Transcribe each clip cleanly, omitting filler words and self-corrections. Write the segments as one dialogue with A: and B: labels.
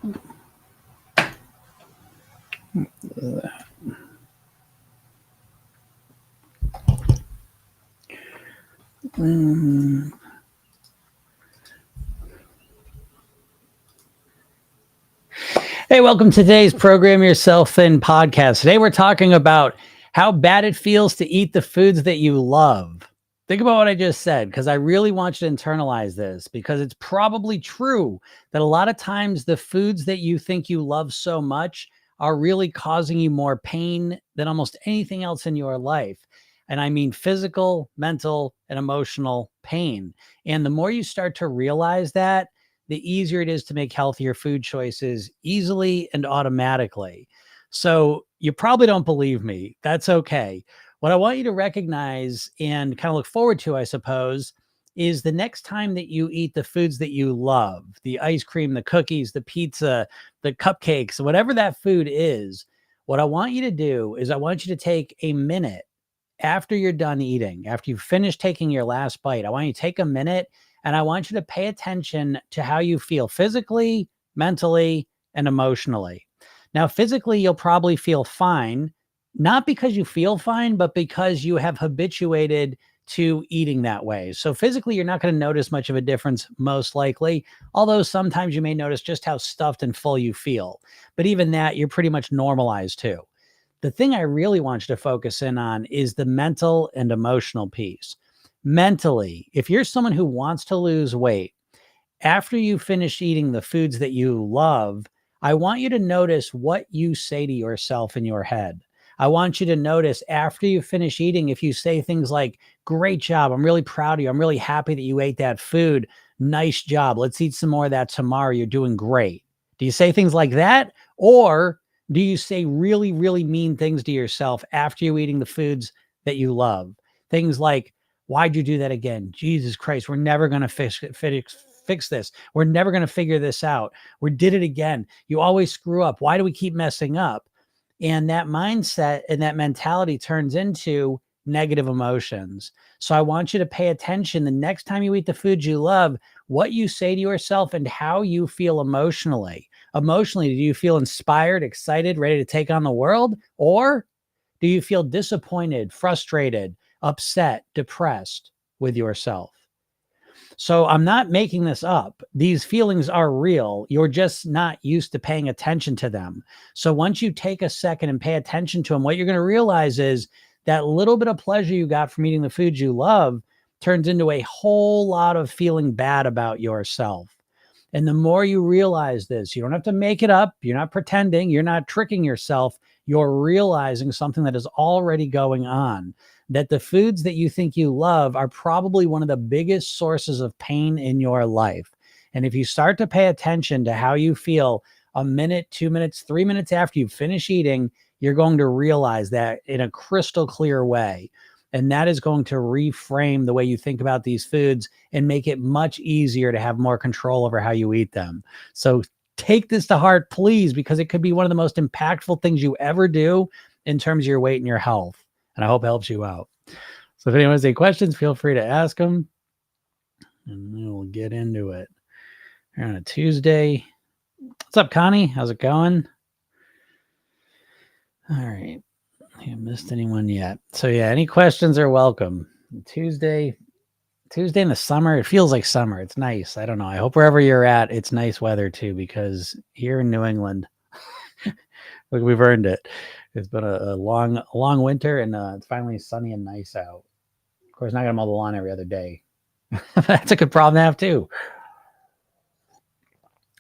A: Hey, welcome to today's Program Yourself Thin podcast. Today we're talking about how bad it feels to eat the foods that you love. Think about what I just said, because I really want you to internalize this, because it's probably true that a lot of times the foods that you think you love so much are really causing you more pain than almost anything else in your life. And I mean physical, mental, and emotional pain. And the more you start to realize that, the easier it is to make healthier food choices easily and automatically. So you probably don't believe me. That's okay. What I want you to recognize and kind of look forward to, I suppose, is the next time that you eat the foods that you love, the ice cream, the cookies, the pizza, the cupcakes, whatever that food is. What I want you to do is I want you to take a minute after you're done eating, after you finish taking your last bite. I want you to take a minute and I want you to pay attention to how you feel physically, mentally, and emotionally. Now, physically, you'll probably feel fine, not because you feel fine, but because you have habituated to eating that way. So physically, you're not going to notice much of a difference, most likely, although sometimes you may notice just how stuffed and full you feel. But even that, you're pretty much normalized too. The thing I really want you to focus in on is the mental and emotional piece. Mentally, if you're someone who wants to lose weight, after you finish eating the foods that you love, I want you to notice what you say to yourself in your head. I want you to notice after you finish eating, if you say things like, great job, I'm really proud of you, I'm really happy that you ate that food, nice job, let's eat some more of that tomorrow, you're doing great. Do you say things like that? Or do you say really, really mean things to yourself after you eating the foods that you love? Things like, why'd you do that again? Jesus Christ, we're never going to fix this. We're never going to figure this out. We did it again. You always screw up. Why do we keep messing up? And that mindset and that mentality turns into negative emotions. So I want you to pay attention the next time you eat the foods you love, what you say to yourself and how you feel emotionally. Emotionally, do you feel inspired, excited, ready to take on the world? Or do you feel disappointed, frustrated, upset, depressed with yourself? So I'm not making this up. These feelings are real. You're just not used to paying attention to them. So once you take a second and pay attention to them, what you're going to realize is that little bit of pleasure you got from eating the foods you love turns into a whole lot of feeling bad about yourself. And the more you realize this, you don't have to make it up. You're not pretending. You're not tricking yourself. You're realizing something that is already going on, that the foods that you think you love are probably one of the biggest sources of pain in your life. And if you start to pay attention to how you feel a minute, 2 minutes, 3 minutes after you finish eating, you're going to realize that in a crystal clear way. And that is going to reframe the way you think about these foods and make it much easier to have more control over how you eat them. So take this to heart, please, because it could be one of the most impactful things you ever do in terms of your weight and your health. And I hope it helps you out. So if anyone has any questions, feel free to ask them. And we'll get into it. We're on a Tuesday. What's up, Connie? How's it going? All right. I haven't missed anyone yet. So yeah, any questions are welcome. Tuesday in the summer, it feels like summer. It's nice. I don't know. I hope wherever you're at, it's nice weather too, because here in New England, we've earned it. It's been a long winter, and it's finally sunny and nice out. Of course, not gonna mow the lawn every other day. That's a good problem to have too.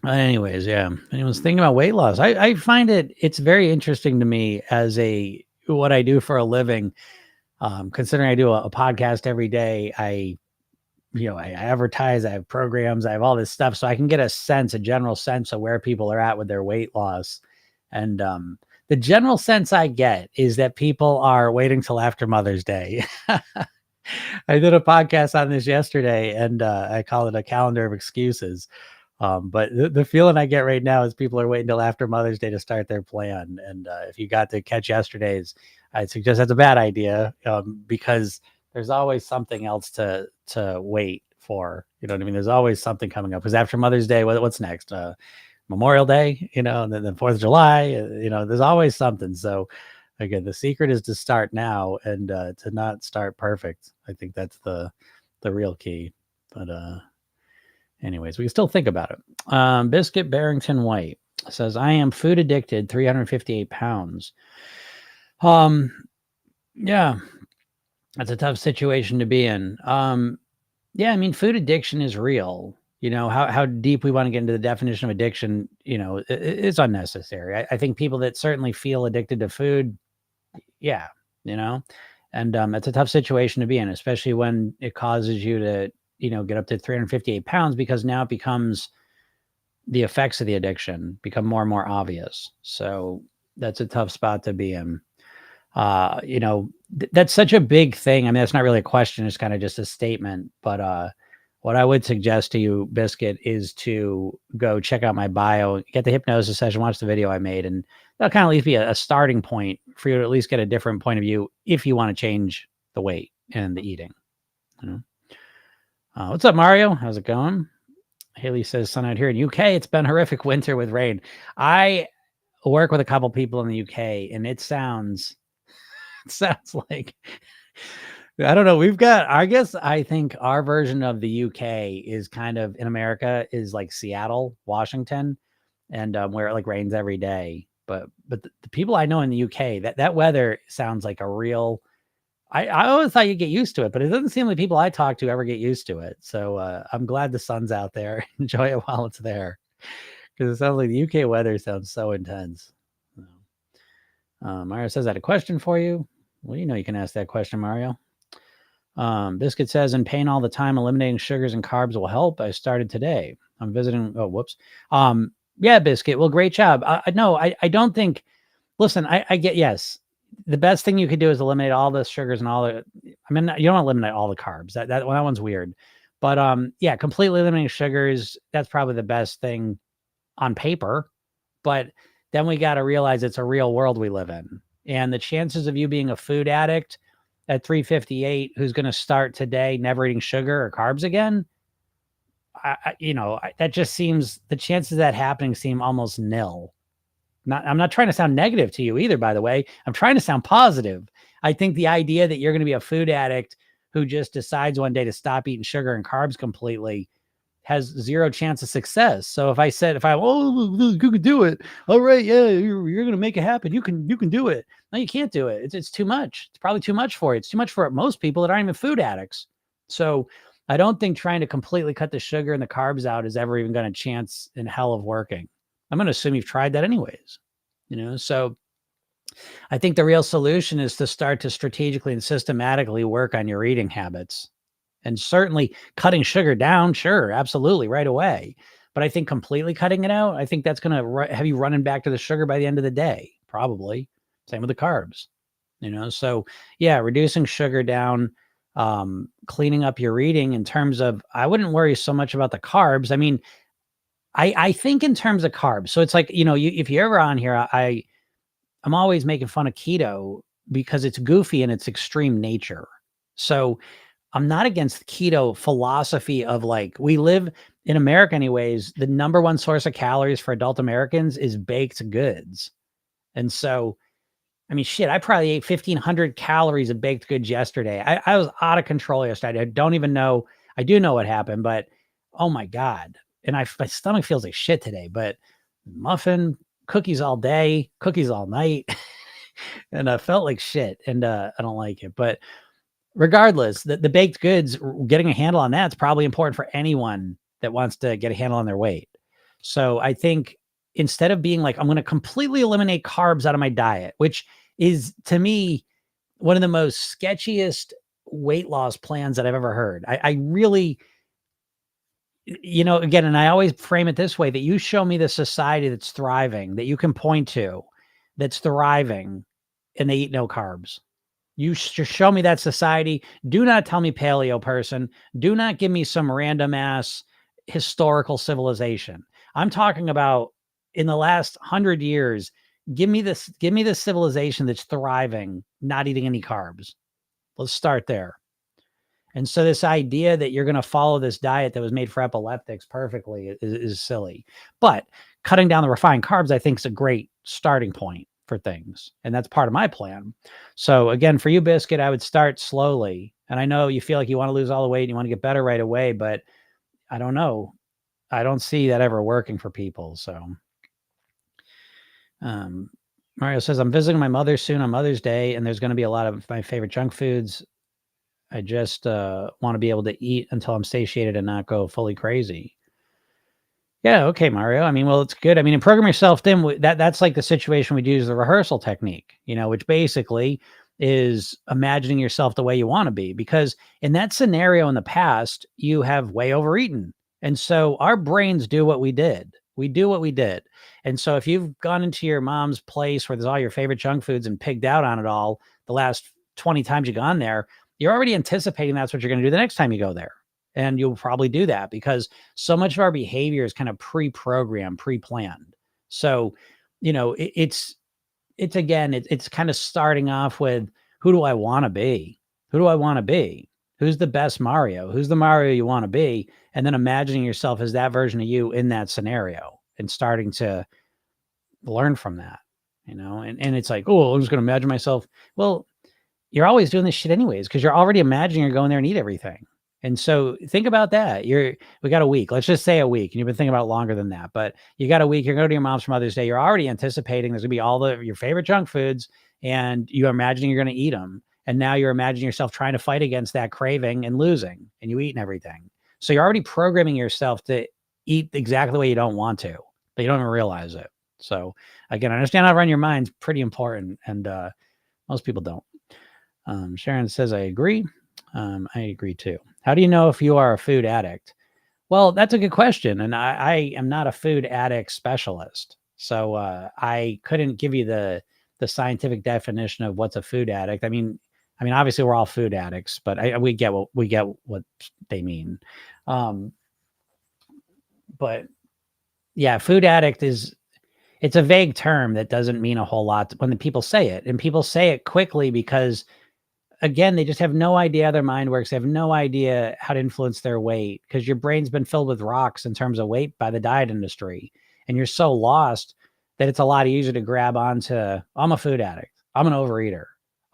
A: Anyways, yeah. Anyone's thinking about weight loss? I find it's very interesting to me as what I do for a living. Considering I do a podcast every day, I advertise, I have programs, I have all this stuff, so I can get a general sense of where people are at with their weight loss. And the general sense I get is that people are waiting till after Mother's Day. I did a podcast on this yesterday, and I call it a calendar of excuses. But the feeling I get right now is people are waiting till after Mother's Day to start their plan. And if you got to catch yesterday's, I'd suggest that's a bad idea, because there's always something else to wait for. You know what I mean? There's always something coming up, because after Mother's Day, what's next? Memorial Day, and then the 4th of July, there's always something. So again, the secret is to start now and to not start perfect. I think that's the real key. But anyways, we can still think about it. Biscuit Barrington White says, I am food addicted, 358 pounds. Yeah, that's a tough situation to be in. Yeah, I mean, food addiction is real. How deep we want to get into the definition of addiction, it's unnecessary. I think people that certainly feel addicted to food, yeah, you know, and it's a tough situation to be in, especially when it causes you to, get up to 358 pounds, because now it becomes the effects of the addiction become more and more obvious. So that's a tough spot to be in. That's such a big thing. I mean, that's not really a question. It's kind of just a statement. But what I would suggest to you, Biscuit, is to go check out my bio, get the hypnosis session, watch the video I made, and that'll kind of at least be a starting point for you to at least get a different point of view if you want to change the weight and the eating. What's up, Mario? How's it going? Haley says, sun out here in UK, it's been horrific winter with rain. I work with a couple people in the UK, and it sounds like, I don't know. I think our version of the UK is kind of, in America, is like Seattle, Washington, and where it like rains every day. But the people I know in the UK, that weather sounds like a real. I always thought you'd get used to it, but it doesn't seem like people I talk to ever get used to it. So I'm glad the sun's out there. Enjoy it while it's there, because it sounds like the UK weather sounds so intense. Mario says, I had a question for you. Well, you can ask that question, Mario. Biscuit says, in pain all the time, eliminating sugars and carbs will help. I started today. I'm visiting. Oh, whoops. Yeah, Biscuit. Well, great job. No, I don't think, listen, I get, yes. The best thing you could do is eliminate all the sugars and all the, I mean, you don't eliminate all the carbs. That one's weird. But yeah, completely eliminating sugars, that's probably the best thing on paper. But then we got to realize it's a real world we live in. And the chances of you being a food addict at 358 who's going to start today never eating sugar or carbs again, that just seems, the chances of that happening seem almost nil. I'm not trying to sound negative to you either, by the way. I'm trying to sound positive. I think the idea that you're going to be a food addict who just decides one day to stop eating sugar and carbs completely has zero chance of success. So if you can do it. All right. Yeah. You're going to make it happen. You can do it. No, you can't do it. It's too much. It's probably too much for you. It's too much for most people that aren't even food addicts. So I don't think trying to completely cut the sugar and the carbs out is ever even got a chance in hell of working. I'm going to assume you've tried that anyways, so I think the real solution is to start to strategically and systematically work on your eating habits, and certainly cutting sugar down. Sure. Absolutely. Right away. But I think completely cutting it out, I think that's going to have you running back to the sugar by the end of the day. Probably. Same with the carbs, so yeah, reducing sugar down, cleaning up your eating in terms of, I wouldn't worry so much about the carbs. I mean, I think in terms of carbs. So it's like, if you're ever on here, I'm always making fun of keto because it's goofy in its extreme nature. So I'm not against keto philosophy of, like, we live in America anyways. The number one source of calories for adult Americans is baked goods. And so, I mean, shit, I probably ate 1,500 calories of baked goods yesterday. I was out of control yesterday. I don't even know. I do know what happened, but oh my God. And my stomach feels like shit today, but muffin, cookies all day, cookies all night. And I felt like shit, and I don't like it. But regardless, the baked goods, getting a handle on that's probably important for anyone that wants to get a handle on their weight. So I think instead of being like, I'm going to completely eliminate carbs out of my diet, which is, to me, one of the most sketchiest weight loss plans that I've ever heard. I really, again, and I always frame it this way, that you show me the society that's thriving, that you can point to, that's thriving, and they eat no carbs. You show me that society. Do not tell me paleo person. Do not give me some random ass historical civilization. I'm talking about in the last 100 years. Give me this civilization that's thriving, not eating any carbs. Let's start there. And so this idea that you're going to follow this diet that was made for epileptics perfectly is silly. But cutting down the refined carbs, I think, is a great starting point for things. And that's part of my plan. So again, for you, Biscuit, I would start slowly. And I know you feel like you want to lose all the weight and you want to get better right away, but I don't know. I don't see that ever working for people. So, Mario says, I'm visiting my mother soon on Mother's Day, and there's going to be a lot of my favorite junk foods. I just want to be able to eat until I'm satiated and not go fully crazy. Yeah, okay, Mario. I mean, well, it's good. I mean, in Program Yourself Thin, that's like the situation we use the rehearsal technique, which basically is imagining yourself the way you want to be. Because in that scenario in the past, you have way overeaten. And so our brains do what we did. We do what we did. And so if you've gone into your mom's place where there's all your favorite junk foods and pigged out on it all the last 20 times you've gone there, you're already anticipating that's what you're going to do the next time you go there. And you'll probably do that because so much of our behavior is kind of pre-programmed, pre-planned. So, it's kind of starting off with, who do I want to be? Who do I want to be? Who's the best Mario? Who's the Mario you want to be? And then imagining yourself as that version of you in that scenario and starting to learn from that, and it's like, oh, I'm just going to imagine myself. Well, you're always doing this shit anyways, because you're already imagining you're going there and eat everything. And so think about that. We got a week. Let's just say a week. And you've been thinking about it longer than that, but you got a week. You're going to your mom's for Mother's Day. You're already anticipating there's going to be all your favorite junk foods, and you're imagining you're going to eat them. And now you're imagining yourself trying to fight against that craving and losing, and you eating everything. So you're already programming yourself to eat exactly the way you don't want to, but you don't even realize it. So again, I understand how to run your mind's pretty important. And most people don't. Sharon says, I agree. I agree too. How do you know if you are a food addict? Well, that's a good question. And I am not a food addict specialist. So I couldn't give you the scientific definition of what's a food addict. I mean, obviously we're all food addicts, but we get what they mean. But yeah, food addict it's a vague term that doesn't mean a whole lot when the people say it, and people say it quickly because, again, they just have no idea how their mind works. They have no idea how to influence their weight because your brain's been filled with rocks in terms of weight by the diet industry. And you're so lost that it's a lot easier to grab onto, I'm a food addict. I'm an overeater.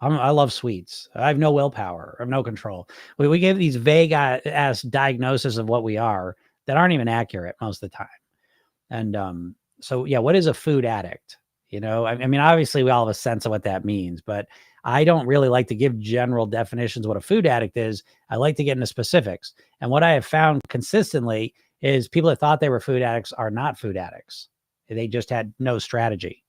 A: I love sweets. I have no willpower. I have no control. We give these vague ass diagnoses of what we are that aren't even accurate most of the time. And so, yeah, what is a food addict? Obviously we all have a sense of what that means, but I don't really like to give general definitions of what a food addict is. I like to get into specifics. And what I have found consistently is people that thought they were food addicts are not food addicts. They just had no strategy,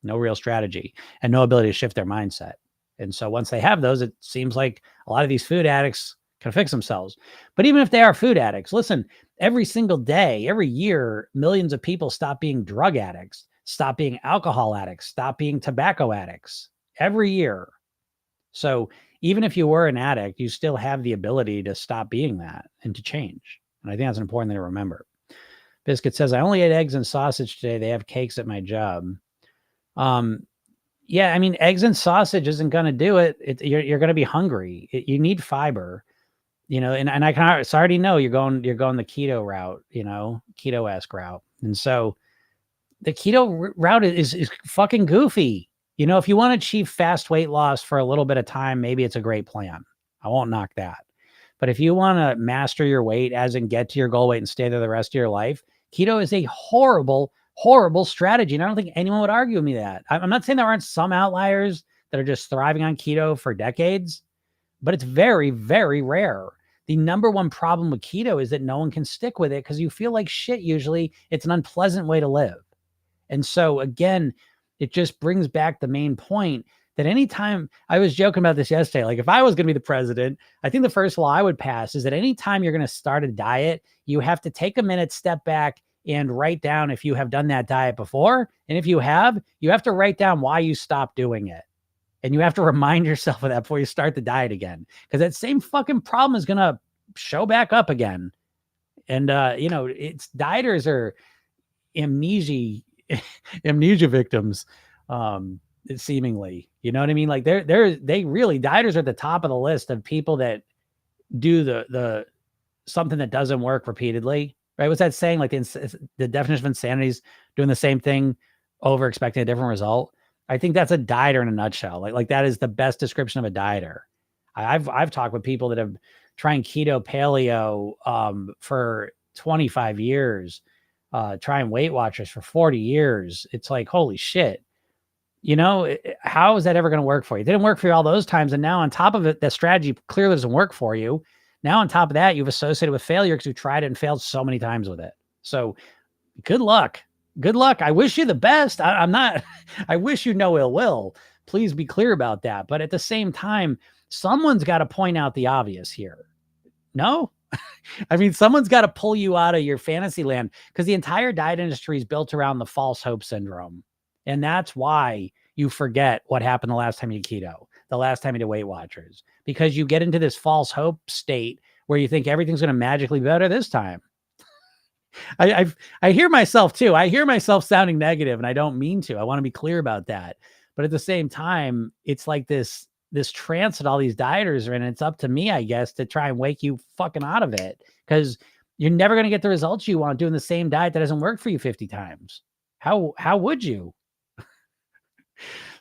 A: no real strategy, and no ability to shift their mindset. And so once they have those, it seems like a lot of these food addicts can fix themselves. But even if they are food addicts, listen, every single day, every year, millions of people stop being drug addicts, stop being alcohol addicts, stop being tobacco addicts every year. So even if you were an addict, you still have the ability to stop being that and to change. And I think that's an important thing to remember. Biscuit says, I only ate eggs and sausage today. They have cakes at my job. Yeah, eggs and sausage isn't going to do it. You're going to be hungry. You need fiber, and I already know you're going the keto route, keto-esque route. And so the keto route is fucking goofy. If you want to achieve fast weight loss for a little bit of time, maybe it's a great plan. I won't knock that. But if you want to master your weight, as in get to your goal weight and stay there the rest of your life, keto is a horrible, horrible strategy. And I don't think anyone would argue with me that. I'm not saying there aren't some outliers that are just thriving on keto for decades, but it's very, very rare. The number one problem with keto is that no one can stick with it because you feel like shit. Usually it's an unpleasant way to live. And so again, it just brings back the main point that anytime, I was joking about this yesterday, like if I was going to be the president, I think the first law I would pass is that anytime you're going to start a diet, you have to take a minute, step back, and write down if you have done that diet before. And if you have to write down why you stopped doing it. And you have to remind yourself of that before you start the diet again, because that same fucking problem is going to show back up again. And, it's dieters are amnesia victims, seemingly, you know what I mean? Like they really, dieters are at the top of the list of people that do the something that doesn't work repeatedly right? What's that saying? Like the definition of insanity is doing the same thing over expecting a different result. I think that's a dieter in a nutshell. Like that is the best description of a dieter. I've talked with people that have trying keto, paleo for 25 years, trying Weight Watchers for 40 years. It's like, holy shit. How is that ever going to work for you? It didn't work for you all those times. And now on top of it, the strategy clearly doesn't work for you. Now on top of that, you've associated with failure because you tried it and failed so many times with it. So good luck. Good luck. I wish you the best. I'm not, I wish you no ill will. Please be clear about that. But at the same time, someone's got to point out the obvious here. No? I mean, someone's got to pull you out of your fantasy land because the entire diet industry is built around the false hope syndrome. And that's why you forget what happened the last time you did keto, the last time you did Weight Watchers, because you get into this false hope state where you think everything's going to magically be better this time. I hear myself too. I hear myself sounding negative and I don't mean to. I want to be clear about that. But at the same time, it's like this trance that all these dieters are in. And it's up to me, I guess, to try and wake you fucking out of it because you're never going to get the results you want doing the same diet that hasn't worked for you 50 times. How would you?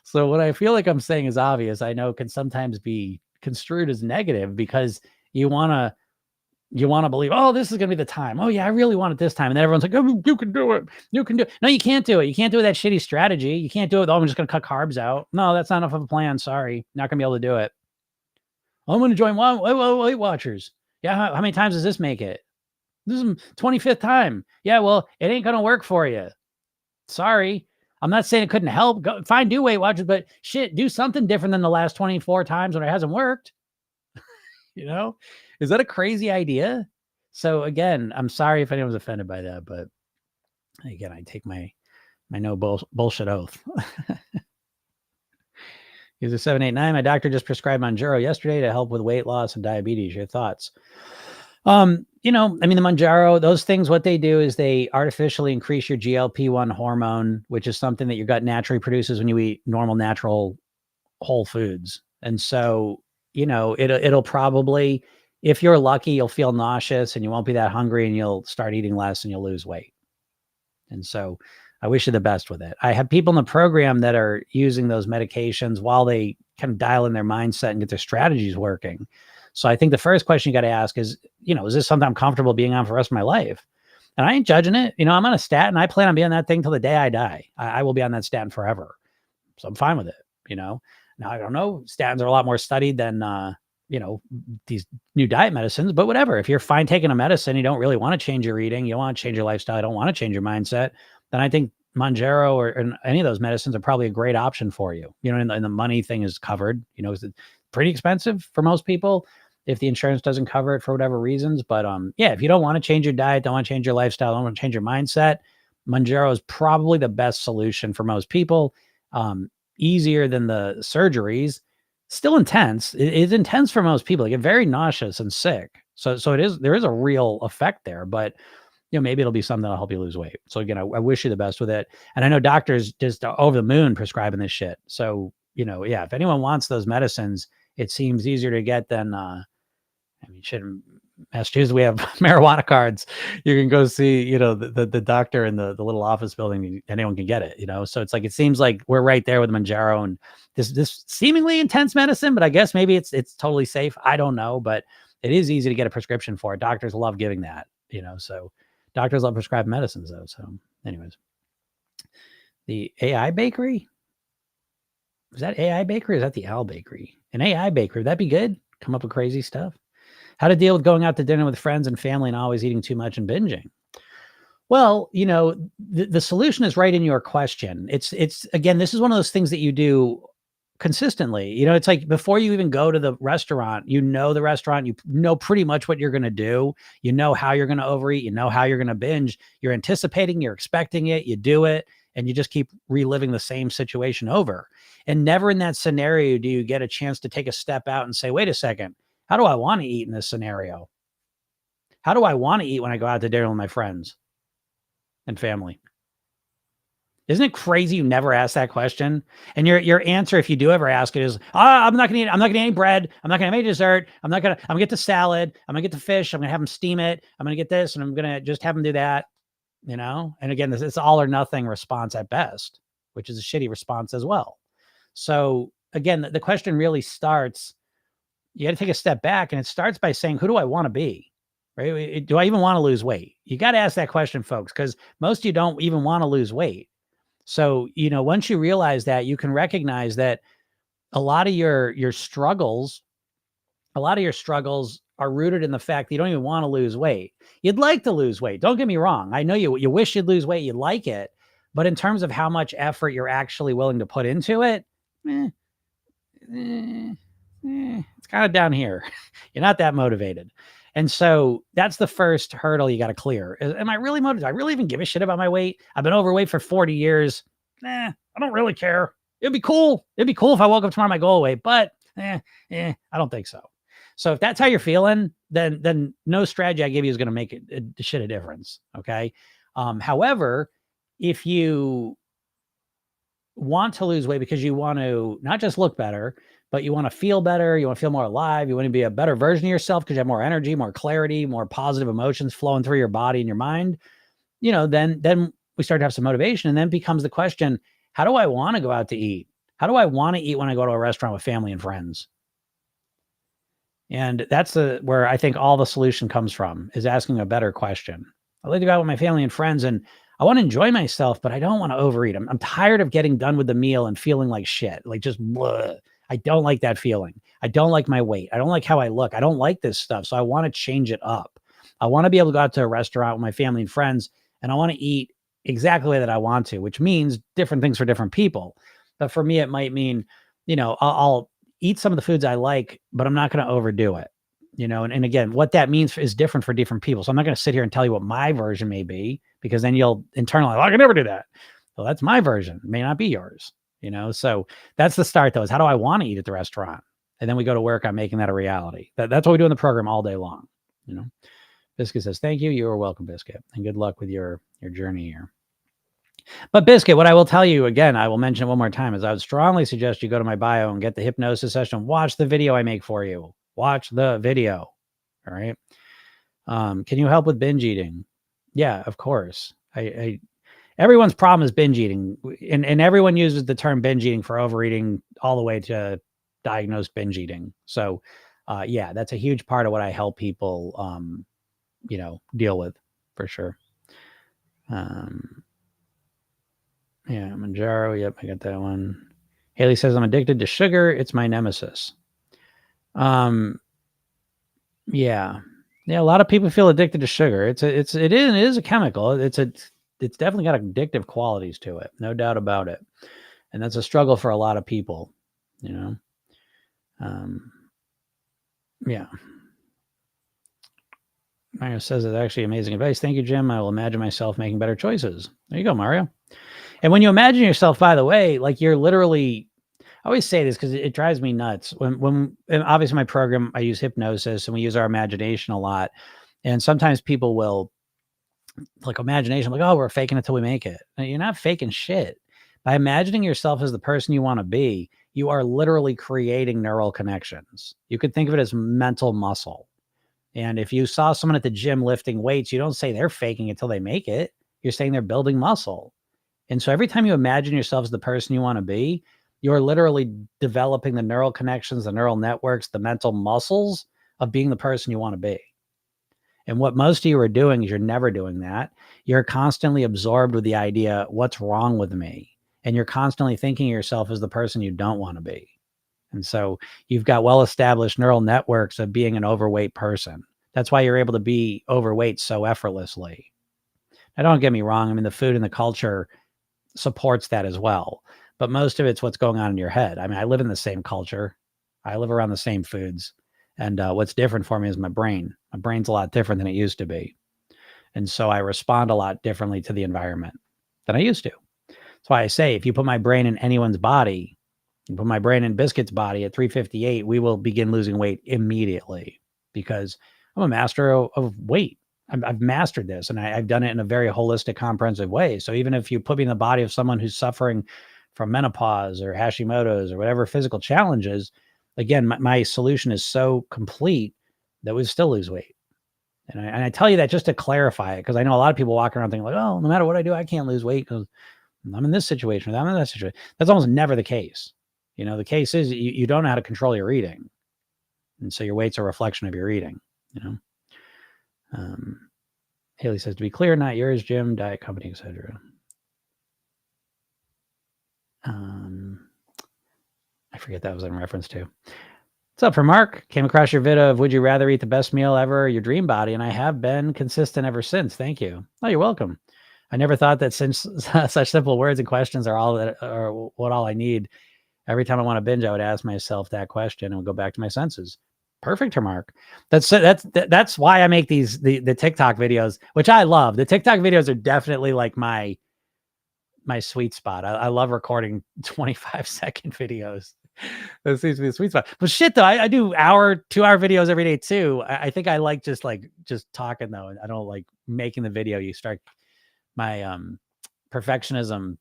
A: So what I feel like I'm saying is obvious. I know can sometimes be construed as negative because you want to believe, oh, this is going to be the time. Oh yeah, I really want it this time. And then everyone's like, oh, you can do it. You can do it. No, you can't do it. You can't do it with that shitty strategy. You can't do it. Oh, I'm just going to cut carbs out. No, that's not enough of a plan. Sorry. Not going to be able to do it. Oh, I'm going to join Weight Watchers. Yeah. How many times does this make it? This is 25th time. Yeah. Well, it ain't going to work for you. Sorry. I'm not saying it couldn't help. Go fine, do Weight Watchers, but shit, do something different than the last 24 times when it hasn't worked. Is that a crazy idea? So again, I'm sorry if anyone's offended by that, but again, I take my no bullshit oath. User 789, my doctor just prescribed Mounjaro yesterday to help with weight loss and diabetes. Your thoughts? The Mounjaro, those things, what they do is they artificially increase your GLP-1 hormone, which is something that your gut naturally produces when you eat normal, natural, whole foods. And so, it'll probably, if you're lucky, you'll feel nauseous and you won't be that hungry and you'll start eating less and you'll lose weight. And so I wish you the best with it. I have people in the program that are using those medications while they kind of dial in their mindset and get their strategies working. So I think the first question you got to ask is, is this something I'm comfortable being on for the rest of my life? And I ain't judging it. I'm on a statin. I plan on being on that thing till the day I die. I will be on that statin forever. So I'm fine with it. Now I don't know. Statins are a lot more studied than, these new diet medicines, but whatever. If you're fine taking a medicine, you don't really want to change your eating, you want to change your lifestyle, you don't want to change your mindset, then I think Mounjaro or any of those medicines are probably a great option for you. And the money thing is covered. It's pretty expensive for most people if the insurance doesn't cover it for whatever reasons. But if you don't want to change your diet, don't want to change your lifestyle, don't want to change your mindset, Mounjaro is probably the best solution for most people. Easier than the surgeries. Still intense. It's intense for most people. They get very nauseous and sick. So there is a real effect there, but maybe it'll be something that'll help you lose weight. So again, I wish you the best with it. And I know doctors just over the moon prescribing this shit. So, if anyone wants those medicines, it seems easier to get than, shit, in Massachusetts, we have marijuana cards. You can go see, the doctor in the little office building. Anyone can get it, So it's like, it seems like we're right there with Mounjaro and this seemingly intense medicine, but I guess maybe it's totally safe. I don't know, but it is easy to get a prescription for it. Doctors love giving that, so doctors love prescribed medicines though. So anyways, the AI bakery, is that AI bakery? Or is that the Al bakery? An AI bakery, would that be good? Come up with crazy stuff. How to deal with going out to dinner with friends and family and always eating too much and binging. Well, the solution is right in your question. It's again, this is one of those things that you do consistently. It's like before you even go to the restaurant, the restaurant, you know pretty much what you're going to do. You know how you're going to overeat. You know how you're going to binge. You're anticipating, you're expecting it, you do it, and you just keep reliving the same situation over. And never in that scenario do you get a chance to take a step out and say, wait a second, how do I want to eat in this scenario? How do I want to eat when I go out to dinner with my friends and family? Isn't it crazy you never asked that question? And your answer, if you do ever ask it, is, I'm not gonna eat any bread. I'm not gonna have any dessert. I'm gonna get the salad. I'm gonna get the fish. I'm gonna have them steam it. I'm gonna get this, and I'm gonna just have them do that. And again, this is all or nothing response at best, which is a shitty response as well. So again, the question really starts, you got to take a step back, and it starts by saying, who do I want to be? Right? Do I even want to lose weight? You got to ask that question, folks, because most of you don't even want to lose weight. So, once you realize that, you can recognize that a lot of your struggles, are rooted in the fact that you don't even want to lose weight. You'd like to lose weight. Don't get me wrong. I know you wish you'd lose weight. You like it. But in terms of how much effort you're actually willing to put into it, it's kind of down here. You're not that motivated. And so that's the first hurdle you got to clear. Am I really motivated? Do I really even give a shit about my weight? I've been overweight for 40 years. I don't really care. It'd be cool. It'd be cool if I woke up tomorrow, my goal weight, but I don't think so. So if that's how you're feeling, then no strategy I give you is going to make a shit of difference. Okay. However, if you want to lose weight because you want to not just look better, but you want to feel better, you want to feel more alive, you want to be a better version of yourself because you have more energy, more clarity, more positive emotions flowing through your body and your mind, then we start to have some motivation. And then becomes the question, how do I want to go out to eat? How do I want to eat when I go to a restaurant with family and friends? And that's where I think all the solution comes from, is asking a better question. I like to go out with my family and friends, and I want to enjoy myself, but I don't want to overeat. I'm tired of getting done with the meal and feeling like shit, like just bleh. I don't like that feeling. I don't like my weight. I don't like how I look. I don't like this stuff. So I want to change it up. I want to be able to go out to a restaurant with my family and friends, and I want to eat exactly the way that I want to, which means different things for different people. But for me, it might mean, I'll eat some of the foods I like, but I'm not going to overdo it. And again, what that means is different for different people. So I'm not going to sit here and tell you what my version may be, because then you'll internalize, I can never do that. Well, that's my version. It may not be yours, So that's the start, though, is how do I want to eat at the restaurant? And then we go to work on making that a reality. That's what we do in the program all day long. Biscuit says, thank you. You are welcome, Biscuit. And good luck with your journey here. But Biscuit, what I will tell you, again, I will mention it one more time, is I would strongly suggest you go to my bio and get the hypnosis session. Watch the video I make for you. Watch the video. All right. Can you help with binge eating? Yeah, of course. Everyone's problem is binge eating, and everyone uses the term binge eating for overeating all the way to diagnosed binge eating. So, yeah, that's a huge part of what I help people, deal with, for sure. Yeah, Manjaro. Yep, I got that one. Haley says, I'm addicted to sugar. It's my nemesis. Yeah. A lot of people feel addicted to sugar. It is a chemical. It's definitely got addictive qualities to it. No doubt about it. And that's a struggle for a lot of people, Yeah. Mario says it's actually amazing advice. Thank you, Jim. I will imagine myself making better choices. There you go, Mario. And when you imagine yourself, by the way, like you're literally, I always say this because it drives me nuts. And obviously my program, I use hypnosis and we use our imagination a lot. And sometimes people will like imagination, like, oh, we're faking it till we make it. No, you're not faking shit. By imagining yourself as the person you want to be, you are literally creating neural connections. You could think of it as mental muscle. And if you saw someone at the gym lifting weights, you don't say they're faking it till they make it. You're saying they're building muscle. And so every time you imagine yourself as the person you want to be, you're literally developing the neural connections, the neural networks, the mental muscles of being the person you want to be. And what most of you are doing is you're never doing that. You're constantly absorbed with the idea, what's wrong with me? And you're constantly thinking of yourself as the person you don't want to be. And so you've got well-established neural networks of being an overweight person. That's why you're able to be overweight so effortlessly. Now, don't get me wrong. I mean, the food and the culture supports that as well. But most of it's what's going on in your head. I mean, I live in the same culture. I live around the same foods. And what's different for me is my brain. My brain's a lot different than it used to be. And so I respond a lot differently to the environment than I used to. That's why I say, if you put my brain in anyone's body, you put my brain in Biscuit's body at 358, we will begin losing weight immediately because I'm a master of weight. I've mastered this, and I've done it in a very holistic, comprehensive way. So even if you put me in the body of someone who's suffering from menopause or Hashimoto's or whatever physical challenges, again, my solution is so complete that we still lose weight. And I tell you that just to clarify it, because I know a lot of people walking around thinking like, oh, no matter what I do, I can't lose weight because I'm in this situation or I'm in that situation. That's almost never the case. The case is you don't know how to control your eating. And so your weight's a reflection of your eating, Haley says, to be clear, not yours, Jim, diet company, etc. I forget that was in reference to. What's up, for Mark? Came across your video of would you rather eat the best meal ever, your dream body, and I have been consistent ever since. Thank you. Oh, you're welcome. I never thought that since such simple words and questions are all I need. Every time I want to binge, I would ask myself that question and would go back to my senses. Perfect, Mark. That's why I make the TikTok videos, which I love. The TikTok videos are definitely like my sweet spot. I love recording 25-second videos. That seems to be the sweet spot. But shit, though, I do 2-hour videos every day too. I think I like just talking though. I don't like making the video. You start my perfectionism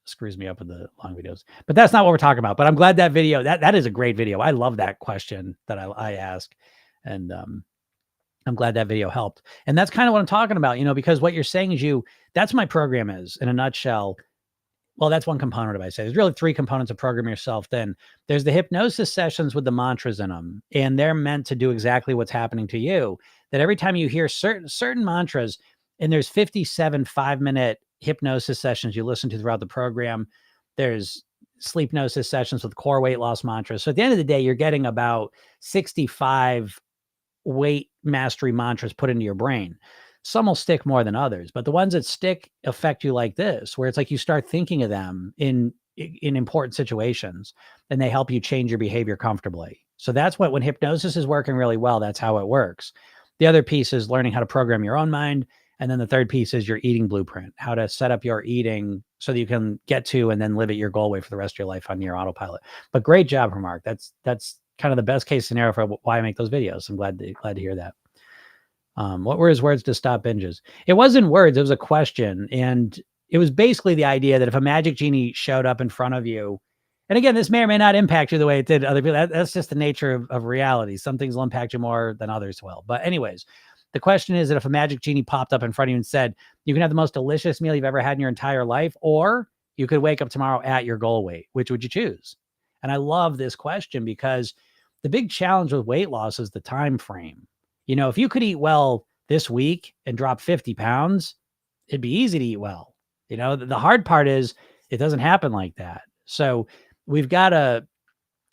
A: screws me up with the long videos, but that's not what we're talking about. But I'm glad that video, that is a great video. I love that question that I ask. And I'm glad that video helped. And that's kind of what I'm talking about, because what you're saying is that's what my program is in a nutshell. Well, that's one component of it. I say there's really 3 components of Program Yourself. Then there's the hypnosis sessions with the mantras in them. And they're meant to do exactly what's happening to you. That every time you hear certain mantras, and there's 57 5-minute hypnosis sessions you listen to throughout the program. There's sleep hypnosis sessions with core weight loss mantras. So at the end of the day, you're getting about 65 weight mastery mantras put into your brain. Some will stick more than others, but the ones that stick affect you like this, where it's like you start thinking of them in important situations and they help you change your behavior comfortably. So that's when hypnosis is working really well, that's how it works. The other piece is learning how to program your own mind. And then the third piece is your eating blueprint, how to set up your eating so that you can get to and then live at your goal weight for the rest of your life on your autopilot. But great job, Mark. That's kind of the best case scenario for why I make those videos. I'm glad to hear that. What were his words to stop binges? It wasn't words. It was a question. And it was basically the idea that if a magic genie showed up in front of you, and again, this may or may not impact you the way it did other people. That's just the nature of reality. Some things will impact you more than others will. But anyways, the question is that if a magic genie popped up in front of you and said, you can have the most delicious meal you've ever had in your entire life, or you could wake up tomorrow at your goal weight, which would you choose? And I love this question because the big challenge with weight loss is the time frame. If you could eat well this week and drop 50 pounds, it'd be easy to eat well. The hard part is it doesn't happen like that. So we've got to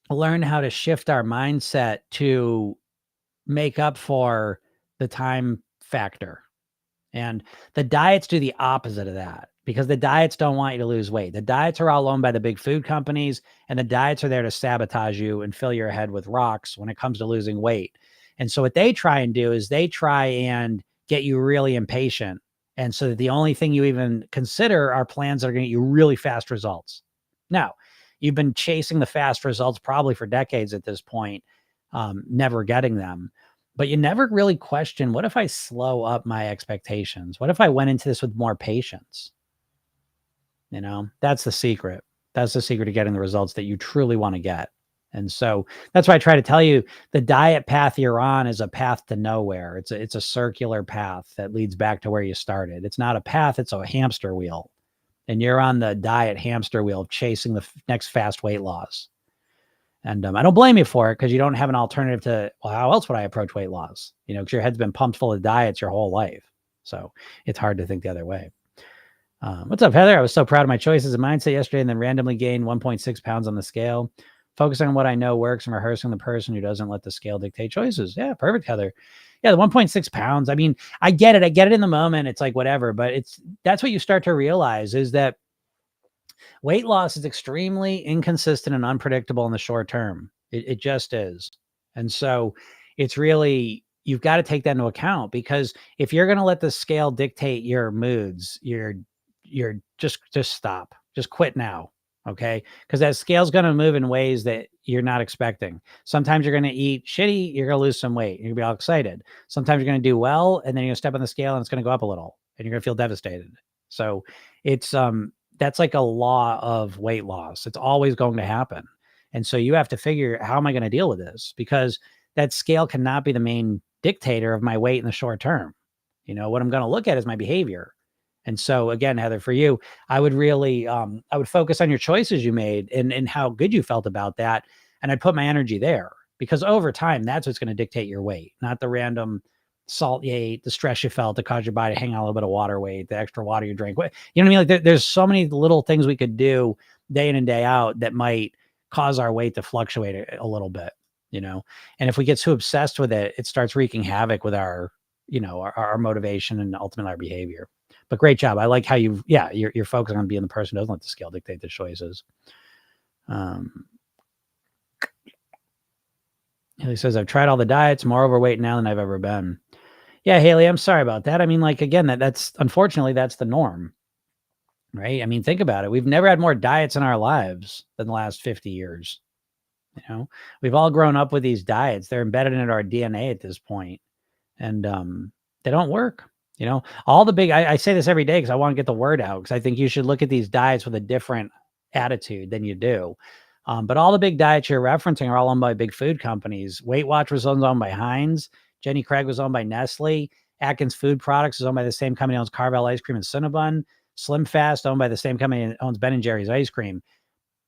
A: learn how to shift our mindset to make up for the time factor. And the diets do the opposite of that because the diets don't want you to lose weight. The diets are all owned by the big food companies, and the diets are there to sabotage you and fill your head with rocks when it comes to losing weight. And so what they try and do is they try and get you really impatient. And so that the only thing you even consider are plans that are going to get you really fast results. Now, you've been chasing the fast results probably for decades at this point, never getting them. But you never really question, what if I slow up my expectations? What if I went into this with more patience? That's the secret. That's the secret to getting the results that you truly want to get. And so that's why I try to tell you the diet path you're on is a path to nowhere. It's a circular path that leads back to where you started. It's not a path, it's a hamster wheel. And you're on the diet hamster wheel chasing the next fast weight loss. And I don't blame you for it because you don't have an alternative to, well, how else would I approach weight loss? Because your head's been pumped full of diets your whole life. So it's hard to think the other way. What's up, Heather? I was so proud of my choices and mindset yesterday and then randomly gained 1.6 pounds on the scale. Focusing on what I know works and rehearsing the person who doesn't let the scale dictate choices. Yeah, perfect, Heather. Yeah, the 1.6 pounds. I mean, I get it. I get it in the moment. It's like whatever, but that's what you start to realize is that weight loss is extremely inconsistent and unpredictable in the short term. It just is. And so it's really, you've got to take that into account because if you're going to let the scale dictate your moods, you're just stop, just quit now. Okay. Because that scale's going to move in ways that you're not expecting. Sometimes you're going to eat shitty, you're going to lose some weight. You're going to be all excited. Sometimes you're going to do well, and then you're going to step on the scale and it's going to go up a little and you're going to feel devastated. So it's, that's like a law of weight loss. It's always going to happen. And so you have to figure, how am I going to deal with this? Because that scale cannot be the main dictator of my weight in the short term. What I'm going to look at is my behavior. And so again, Heather, for you, I would really, I would focus on your choices you made and how good you felt about that. And I'd put my energy there, because over time, that's what's going to dictate your weight, not the random salt you ate, the stress you felt that caused your body to hang on a little bit of water weight, the extra water you drink. You know what I mean? Like there's so many little things we could do day in and day out that might cause our weight to fluctuate a little bit, and if we get too obsessed with it, it starts wreaking havoc with our, our motivation and ultimately our behavior. But great job. I like how you're focusing on being the person who doesn't let the scale dictate the choices. Haley says, I've tried all the diets, more overweight now than I've ever been. Yeah, Haley, I'm sorry about that. I mean, like, again, that's unfortunately, that's the norm, right? I mean, think about it. We've never had more diets in our lives than the last 50 years. We've all grown up with these diets. They're embedded into our DNA at this point, and they don't work. All the big, I say this every day because I want to get the word out, because I think you should look at these diets with a different attitude than you do. But all the big diets you're referencing are all owned by big food companies. Weight Watch was owned by Heinz. Jenny Craig was owned by Nestle. Atkins Food Products is owned by the same company that owns Carvel Ice Cream and Cinnabon. Slim Fast, owned by the same company that owns Ben & Jerry's ice cream.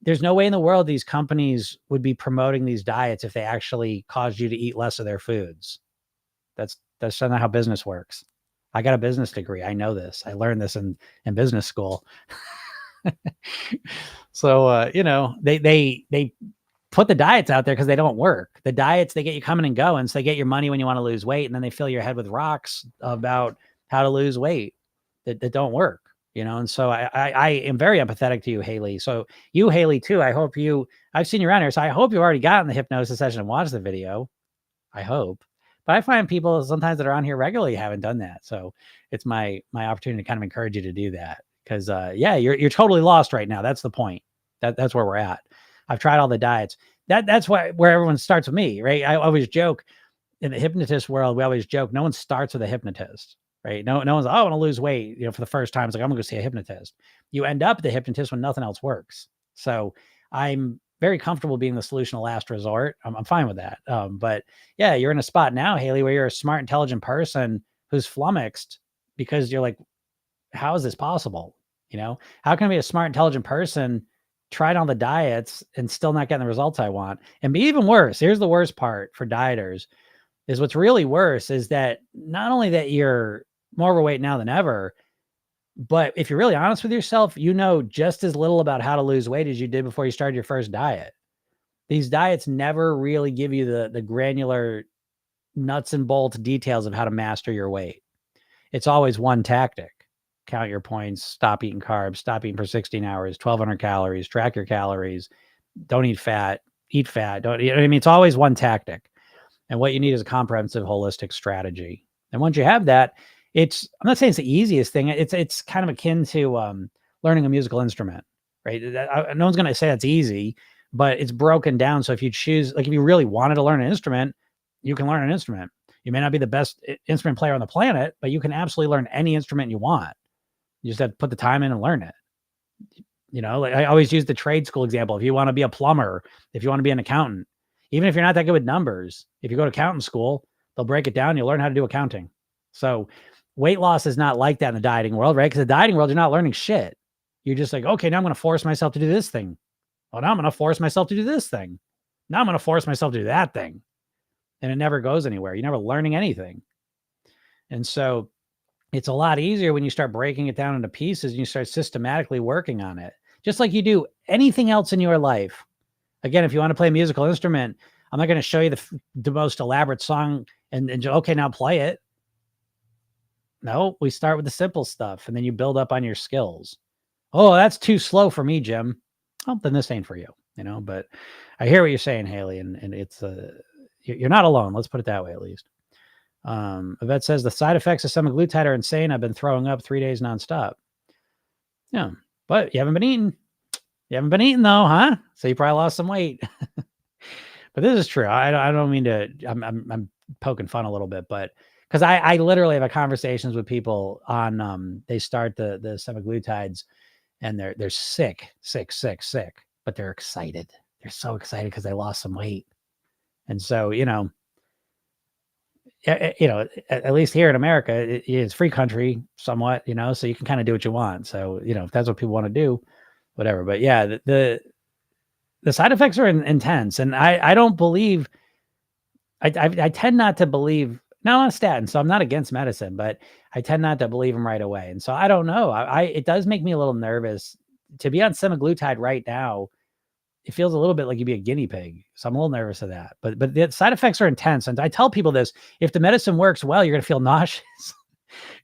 A: There's no way in the world these companies would be promoting these diets if they actually caused you to eat less of their foods. That's not how business works. I got a business degree. I know this. I learned this in business school. So, they put the diets out there because they don't work. The diets, they get you coming and going. So they get your money when you want to lose weight. And then they fill your head with rocks about how to lose weight that don't work, And so I am very empathetic to you, Haley. So you, Haley, too, I've seen you around here. So I hope you've already gotten the hypnosis session and watched the video. I hope. But I find people sometimes that are on here regularly haven't done that. So it's my opportunity to kind of encourage you to do that. Because you're totally lost right now. That's the point. That's where we're at. I've tried all the diets. That's where everyone starts with me, right? I always joke, in the hypnotist world, we always joke, no one starts with a hypnotist, right? No one's, I want to lose weight, for the first time. It's like, I'm gonna go see a hypnotist. You end up at the hypnotist when nothing else works. So I'm very comfortable being the solution of last resort. I'm fine with that. But yeah, you're in a spot now, Haley, where you're a smart, intelligent person who's flummoxed because you're like, how is this possible? How can I be a smart, intelligent person, tried all the diets and still not getting the results I want? And be even worse. Here's the worst part for dieters is what's really worse is that not only that you're more overweight now than ever, but if you're really honest with yourself, just as little about how to lose weight as you did before you started your first diet. These diets never really give you the granular nuts and bolts details of how to master your weight. It's always one tactic. Count your points, stop eating carbs, stop eating for 16 hours, 1,200 calories, track your calories, don't eat fat, don't, I mean, it's always one tactic. And what you need is a comprehensive, holistic strategy. And once you have that, I'm not saying it's the easiest thing. It's kind of akin to learning a musical instrument, right? No one's going to say that's easy, but it's broken down. So if you choose, like if you really wanted to learn an instrument, you can learn an instrument. You may not be the best instrument player on the planet, but you can absolutely learn any instrument you want. You just have to put the time in and learn it. Like I always use the trade school example. If you want to be a plumber, if you want to be an accountant, even if you're not that good with numbers, if you go to accountant school, they'll break it down. You'll learn how to do accounting. So weight loss is not like that in the dieting world, right? Because the dieting world, you're not learning shit. You're just like, okay, now I'm going to force myself to do this thing. Oh, now I'm going to force myself to do this thing. Now I'm going to force myself to do that thing. And it never goes anywhere. You're never learning anything. And so it's a lot easier when you start breaking it down into pieces and you start systematically working on it, just like you do anything else in your life. Again, if you want to play a musical instrument, I'm not going to show you the most elaborate song and okay, now play it. No, we start with the simple stuff and then you build up on your skills. Oh, that's too slow for me, Jim. Oh, then this ain't for you, but I hear what you're saying, Haley, and it's you're not alone. Let's put it that way, at least. Yvette says the side effects of semaglutide are insane. I've been throwing up 3 days nonstop. Yeah, but you haven't been eating. You haven't been eating though, huh? So you probably lost some weight. But this is true. I don't mean to. I'm poking fun a little bit, but because I literally have conversations with people on they start the semaglutides and they're sick, but they're excited. They're so excited because they lost some weight, and so at least here in America, it's free country somewhat, so you can kind of do what you want. So if that's what people want to do, whatever. But yeah, the side effects are intense, and I don't believe I tend not to believe. Now, I'm on statin, so I'm not against medicine, but I tend not to believe them right away. And so I don't know. It does make me a little nervous to be on semaglutide right now. It feels a little bit like you'd be a guinea pig. So I'm a little nervous of that. But the side effects are intense. And I tell people this, if the medicine works well, you're gonna feel nauseous.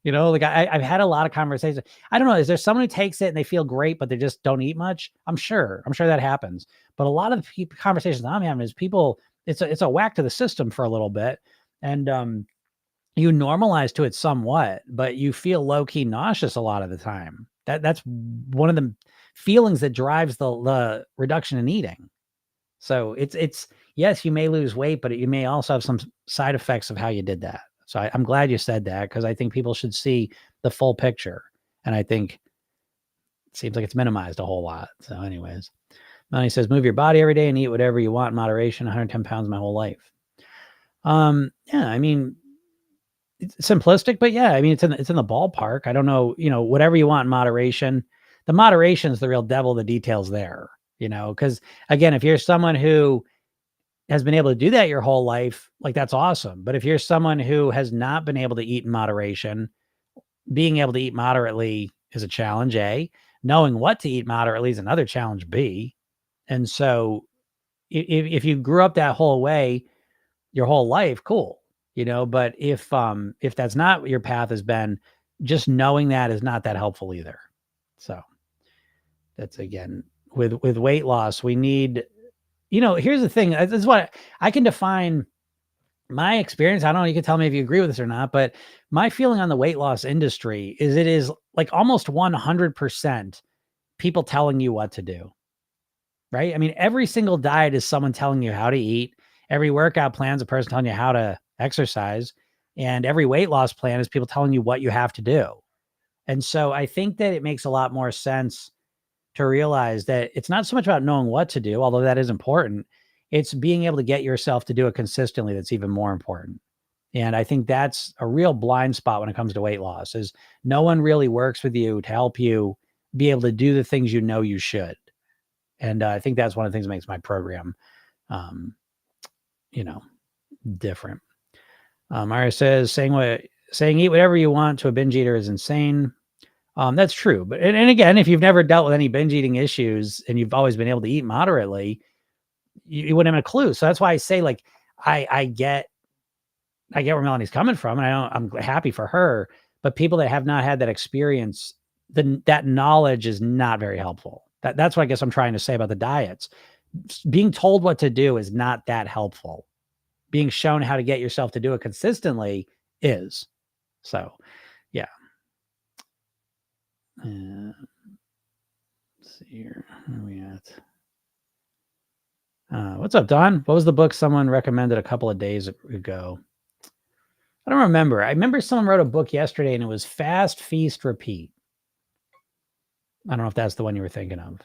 A: Like I've had a lot of conversations. I don't know. Is there someone who takes it and they feel great, but they just don't eat much? I'm sure that happens. But a lot of the conversations I'm having is people, it's a whack to the system for a little bit. And you normalize to it somewhat, but you feel low key nauseous a lot of the time. That's one of the feelings that drives the reduction in eating. So it's yes, you may lose weight, but you may also have some side effects of how you did that. So I'm glad you said that because I think people should see the full picture. And I think it seems like it's minimized a whole lot. So, anyways, Melanie says, move your body every day and eat whatever you want in moderation. 110 pounds my whole life. Yeah, I mean, it's simplistic, but yeah, I mean, it's in the ballpark. I don't know, whatever you want in moderation. The moderation is the real devil. The details there, because again, if you're someone who has been able to do that your whole life, like that's awesome. But if you're someone who has not been able to eat in moderation, being able to eat moderately is a challenge, A. Knowing what to eat moderately is another challenge, B. And so if you grew up that whole way your whole life, cool. But if that's not what your path has been, just knowing that is not that helpful either. So that's again with weight loss, we need, here's the thing. This is what I can define my experience. I don't know, you can tell me if you agree with this or not, but my feeling on the weight loss industry is it is like almost 100% people telling you what to do. Right? I mean, every single diet is someone telling you how to eat. Every workout plan is a person telling you how to exercise. And every weight loss plan is people telling you what you have to do. And so I think that it makes a lot more sense to realize that it's not so much about knowing what to do, although that is important. It's being able to get yourself to do it consistently that's even more important. And I think that's a real blind spot when it comes to weight loss is no one really works with you to help you be able to do the things you should. And I think that's one of the things that makes my program, you know, different. Mario says saying eat whatever you want to a binge eater is insane. That's true. But and again, if you've never dealt with any binge eating issues and you've always been able to eat moderately, you wouldn't have a clue. So that's why I say, like, I get where Melanie's coming from, and I'm happy for her. But people that have not had that experience, that knowledge is not very helpful. That's what I guess I'm trying to say about the diets. Being told what to do is not that helpful. Being shown how to get yourself to do it consistently is. So, yeah. Let's see here. Where are we at? What's up, Don? What was the book someone recommended a couple of days ago? I don't remember. I remember someone wrote a book yesterday and it was Fast, Feast, Repeat. I don't know if that's the one you were thinking of.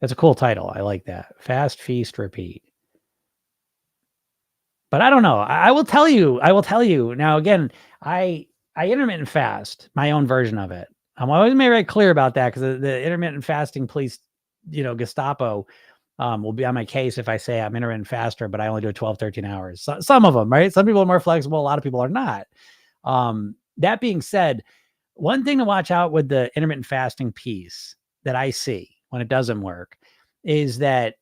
A: That's a cool title. I like that. Fast, Feast, Repeat. But I don't know. I will tell you. Now, again, I intermittent fast, my own version of it. I'm always made very clear about that because the intermittent fasting police, Gestapo, will be on my case if I say I'm intermittent faster, but I only do it 12, 13 hours. So, some of them, right? Some people are more flexible. A lot of people are not. That being said, one thing to watch out with the intermittent fasting piece that I see when it doesn't work is that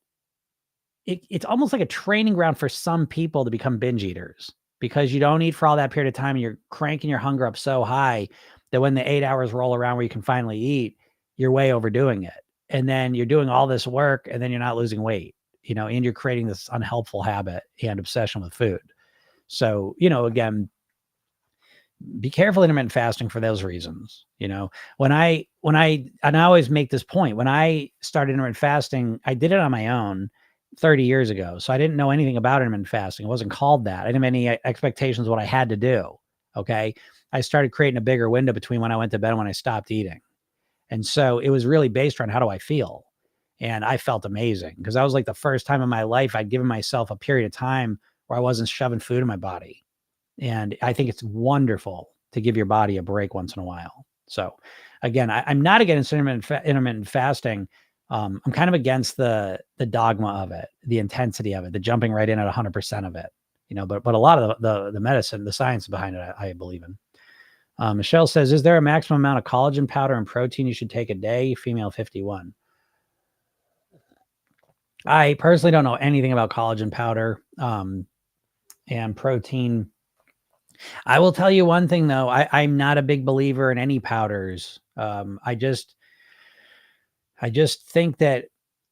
A: it's almost like a training ground for some people to become binge eaters because you don't eat for all that period of time and you're cranking your hunger up so high that when the 8 hours roll around where you can finally eat, you're way overdoing it. And then you're doing all this work and then you're not losing weight, and you're creating this unhelpful habit and obsession with food. So, again, be careful intermittent fasting for those reasons. And I always make this point, when I started intermittent fasting, I did it on my own 30 years ago. So I didn't know anything about intermittent fasting. It wasn't called that. I didn't have any expectations what I had to do. Okay. I started creating a bigger window between when I went to bed and when I stopped eating. And so it was really based on how do I feel? And I felt amazing because that was like the first time in my life I'd given myself a period of time where I wasn't shoving food in my body. And I think it's wonderful to give your body a break once in a while. So again, I'm not against intermittent fasting. I'm kind of against the dogma of it, the intensity of it, the jumping right in at 100% of it, but a lot of the medicine, the science behind it, I believe in. Michelle says, is there a maximum amount of collagen powder and protein you should take a day? Female 51. I personally don't know anything about collagen powder and protein. I will tell you one thing though. I'm not a big believer in any powders. I just think that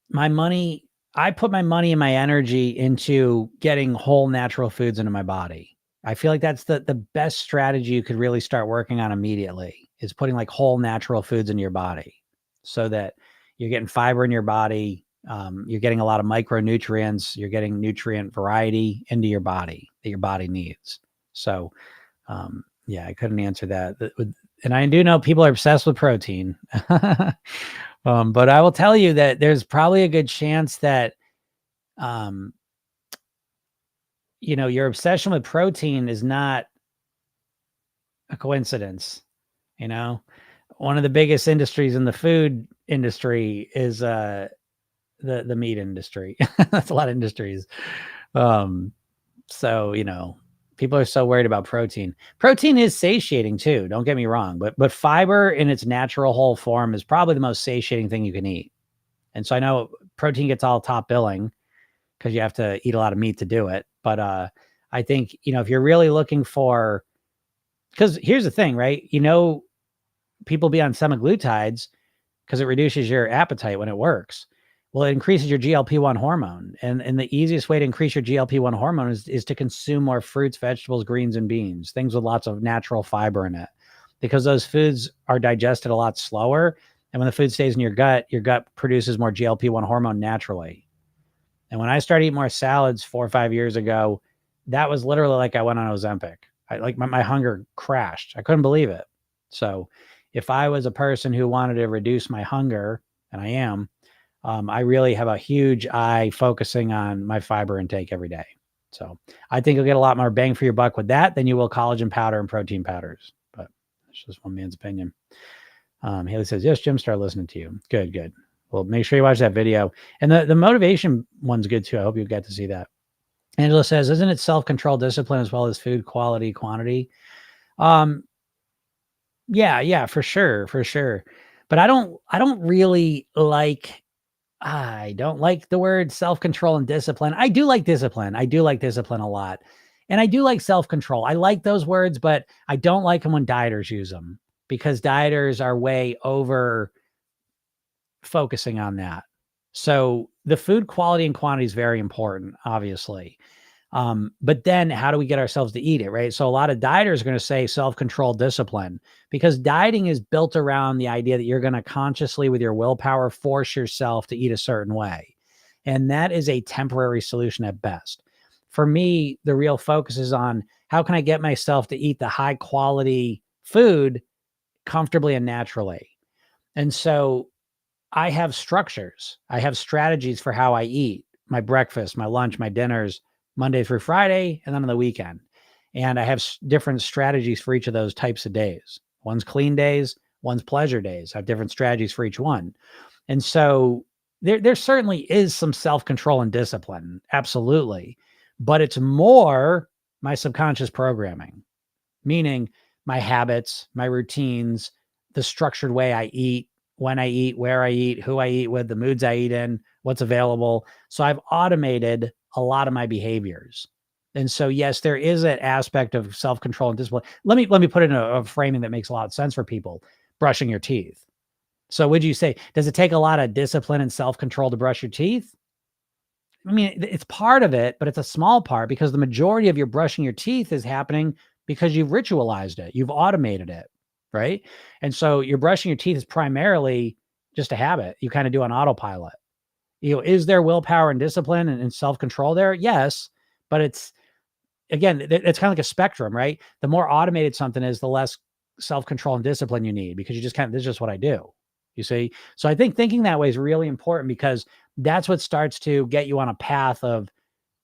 A: I put my money and my energy into getting whole natural foods into my body. I feel like that's the best strategy you could really start working on immediately, is putting like whole natural foods into your body so that you're getting fiber in your body. You're getting a lot of micronutrients. You're getting nutrient variety into your body that your body needs. So, yeah, I couldn't answer that. And I do know people are obsessed with protein. But I will tell you that there's probably a good chance that, your obsession with protein is not a coincidence. One of the biggest industries in the food industry is the meat industry. That's a lot of industries. So, people are so worried about protein. Protein is satiating too. Don't get me wrong, but fiber in its natural whole form is probably the most satiating thing you can eat. And so I know protein gets all top billing because you have to eat a lot of meat to do it. But I think, if you're really looking for, because here's the thing, right? People be on semaglutides because it reduces your appetite when it works. Well, it increases your GLP-1 hormone. And the easiest way to increase your GLP-1 hormone is to consume more fruits, vegetables, greens, and beans, things with lots of natural fiber in it, because those foods are digested a lot slower. And when the food stays in your gut produces more GLP-1 hormone naturally. And when I started eating more salads 4 or 5 years ago, that was literally like I went on Ozempic. My hunger crashed. I couldn't believe it. So if I was a person who wanted to reduce my hunger, and I am, I really have a huge eye focusing on my fiber intake every day. So I think you'll get a lot more bang for your buck with that than you will collagen powder and protein powders. But that's just one man's opinion. Haley says, yes, Jim, start listening to you. Good. Well, make sure you watch that video. And the motivation one's good too. I hope you get to see that. Angela says, isn't it self-control, discipline, as well as food quality, quantity? Yeah, for sure. But I don't really like, I don't like the word self-control and discipline. I do like discipline. I do like discipline a lot. And I do like self-control. I like those words, but I don't like them when dieters use them, because dieters are way over focusing on that. So the food quality and quantity is very important, obviously. But then how do we get ourselves to eat it, right? So a lot of dieters are going to say self-control, discipline, because dieting is built around the idea that you're going to consciously, with your willpower, force yourself to eat a certain way. And that is a temporary solution at best. For me, the real focus is on how can I get myself to eat the high quality food comfortably and naturally. And so I have structures. I have strategies for how I eat my breakfast, my lunch, my dinners, Monday through Friday, and then on the weekend. And I have different strategies for each of those types of days. One's clean days, one's pleasure days. I have different strategies for each one. And so there certainly is some self-control and discipline. Absolutely. But it's more my subconscious programming, meaning my habits, my routines, the structured way I eat, when I eat, where I eat, who I eat with, the moods I eat in, what's available. So I've automated a lot of my behaviors. And so, yes, there is an aspect of self-control and discipline. Let me put it in a framing that makes a lot of sense for people. Brushing your teeth. So would you say, does it take a lot of discipline and self-control to brush your teeth? I mean, it's part of it, but it's a small part, because the majority of your brushing your teeth is happening because you've ritualized it. You've automated it, right? And so you're brushing your teeth is primarily just a habit you kind of do on autopilot. Is there willpower and discipline and self-control there? Yes, but it's again, it's kind of like a spectrum, right? The more automated something is, the less self-control and discipline you need because you just this is just what I do. You see? So I think thinking that way is really important because that's what starts to get you on a path of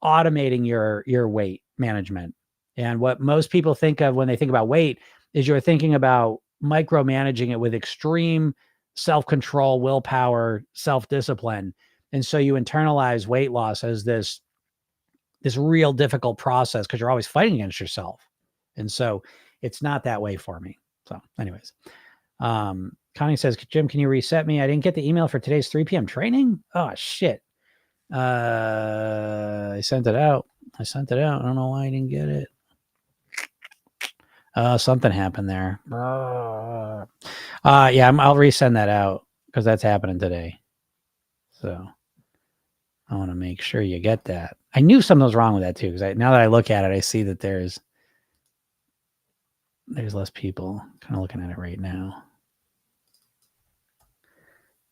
A: automating your weight management. And what most people think of when they think about weight is you're thinking about micromanaging it with extreme self-control, willpower, self-discipline. And so you internalize weight loss as this real difficult process because you're always fighting against yourself. And so it's not that way for me. So anyways, Connie says, Jim, can you reset me? I didn't get the email for today's 3 p.m. training. Oh shit. I sent it out. I don't know why I didn't get it. Something happened there. Yeah, I'll resend that out because that's happening today. So I want to make sure you get that. I knew something was wrong with that too, because now that I look at it, I see that there's less people. Kind of looking at it right now.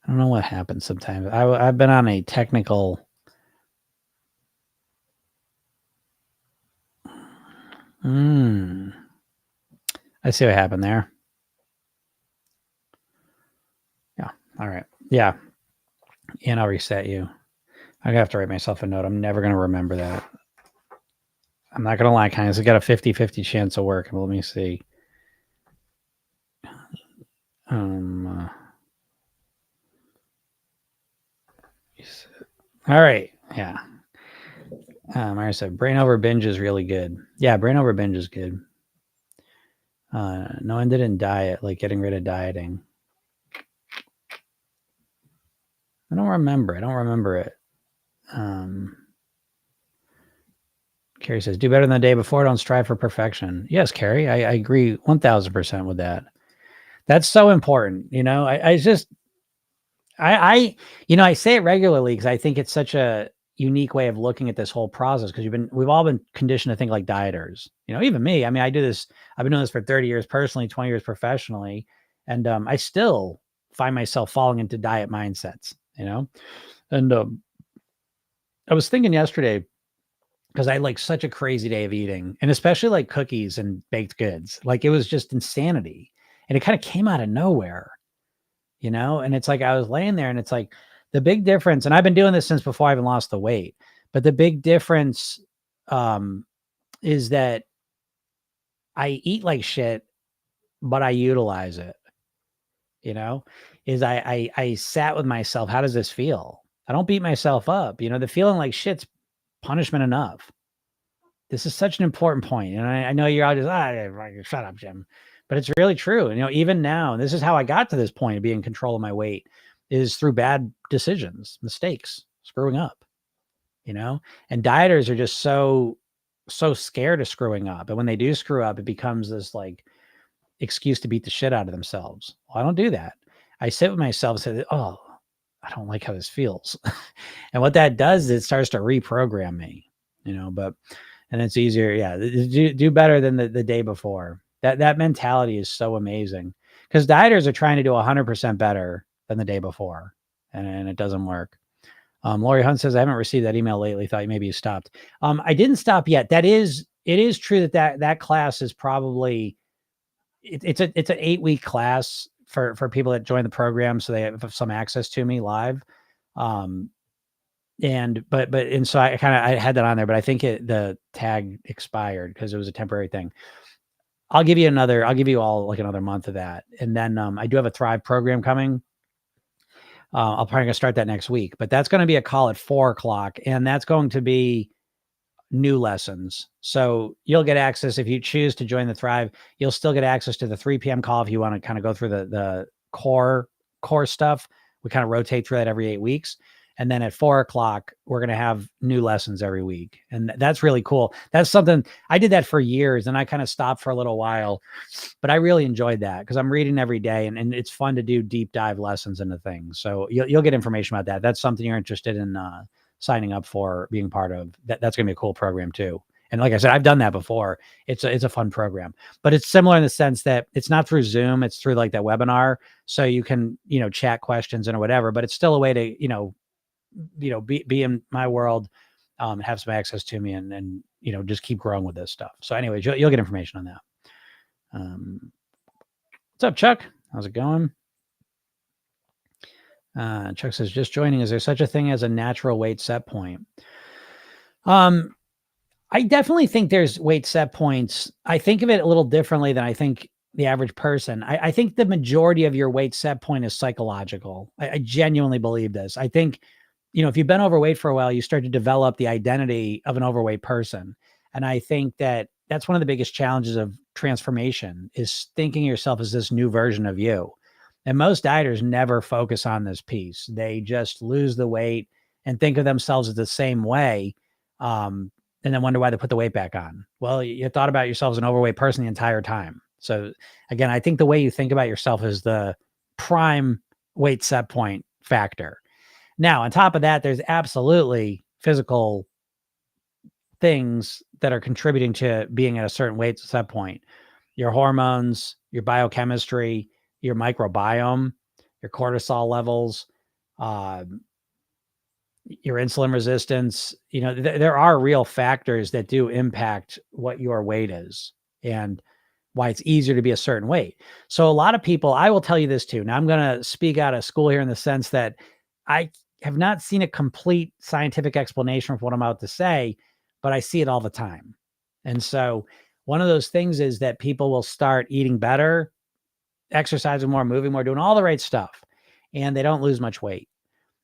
A: I don't know what happens sometimes. I've been on a technical. I see what happened there. Yeah. All right. Yeah. And I'll reset you. I have to write myself a note. I'm never going to remember that. I'm not going to lie, kind of. It's got a 50-50 chance of working. Let me see. All right. Yeah. Myra said, brain over binge is really good. Yeah, brain over binge is good. No one didn't diet, like getting rid of dieting. I don't remember it. Carrie says, do better than the day before. Don't strive for perfection. Yes, Carrie, I agree 1000% with that. That's so important. I say it regularly because I think it's such a unique way of looking at this whole process because we've all been conditioned to think like dieters. Even me. I mean, I've been doing this for 30 years personally, 20 years professionally, and I still find myself falling into diet mindsets. And I was thinking yesterday because I had like such a crazy day of eating, and especially like cookies and baked goods. Like it was just insanity, and it kind of came out of nowhere. And it's like I was laying there and it's like the big difference, and I've been doing this since before I even lost the weight, but the big difference is that I eat like shit, but I utilize it, is I sat with myself. How does this feel? I don't beat myself up. The feeling like shit's punishment enough. This is such an important point. And I know you're all just, shut up, Jim. But it's really true. Even now, this is how I got to this point of being in control of my weight is through bad decisions, mistakes, screwing up, and dieters are just so scared of screwing up. And when they do screw up, it becomes this like excuse to beat the shit out of themselves. Well, I don't do that. I sit with myself and say, oh, I don't like how this feels. And what that does is it starts to reprogram me, and it's easier. Yeah. Do better than the day before. That mentality is so amazing because dieters are trying to do 100% better than the day before, and it doesn't work. Lori Hunt says, I haven't received that email lately. Thought maybe you stopped. I didn't stop yet. It is true that class is probably, it's an 8-week class for people that join the program. So they have some access to me live. And so I had that on there, but I think the tag expired because it was a temporary thing. I'll give you all like another month of that. And then I do have a Thrive program coming. I'll probably gonna start that next week, but that's going to be a call at 4:00, and that's going to be new lessons. So you'll get access if you choose to join the Thrive. You'll still get access to the 3 p.m. call if you want to kind of go through the core stuff. We kind of rotate through that every 8 weeks. And then at 4:00, we're going to have new lessons every week. And that's really cool. That's something I did that for years and I kind of stopped for a little while, but I really enjoyed that because I'm reading every day and it's fun to do deep dive lessons into things. So you'll get information about that. That's something you're interested in signing up for, being part of. That's going to be a cool program too. And like I said, I've done that before. It's a fun program, but it's similar in the sense that it's not through Zoom. It's through like that webinar. So you can, chat questions and or whatever, but it's still a way to, be in my world, have some access to me and, just keep growing with this stuff. So anyways, you'll get information on that. What's up, Chuck? How's it going? Chuck says, just joining. Is there such a thing as a natural weight set point? I definitely think there's weight set points. I think of it a little differently than I think the average person. I think the majority of your weight set point is psychological. I genuinely believe this. I think, if you've been overweight for a while, you start to develop the identity of an overweight person. And I think that that's one of the biggest challenges of transformation is thinking of yourself as this new version of you. And most dieters never focus on this piece. They just lose the weight and think of themselves as the same way. And then wonder why they put the weight back on. Well, you thought about yourself as an overweight person the entire time. So again, I think the way you think about yourself is the prime weight set point factor. Now, on top of that, there's absolutely physical things that are contributing to being at a certain weight set point. Your hormones, your biochemistry, your microbiome, your cortisol levels, your insulin resistance. There are real factors that do impact what your weight is and why it's easier to be a certain weight. So a lot of people, I will tell you this too. Now I'm going to speak out of school here in the sense that I have not seen a complete scientific explanation for what I'm about to say, but I see it all the time. And so one of those things is that people will start eating better, exercising more, moving more, doing all the right stuff, and they don't lose much weight.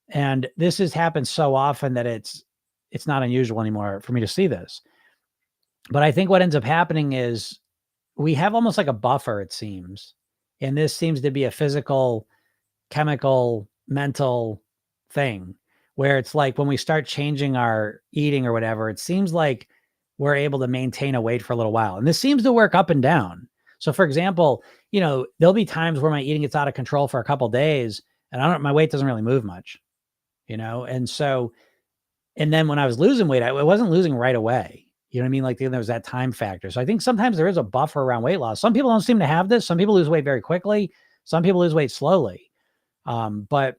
A: And this has happened so often that it's not unusual anymore for me to see this. But I think what ends up happening is we have almost like a buffer, it seems. And this seems to be a physical, chemical, mental thing where it's like when we start changing our eating or whatever, it seems like we're able to maintain a weight for a little while. And this seems to work up and down. So for example, there'll be times where my eating gets out of control for a couple of days and my weight doesn't really move much. And so, and then when I was losing weight, I wasn't losing right away. You know what I mean? Like there was that time factor. So I think sometimes there is a buffer around weight loss. Some people don't seem to have this. Some people lose weight very quickly. Some people lose weight slowly. But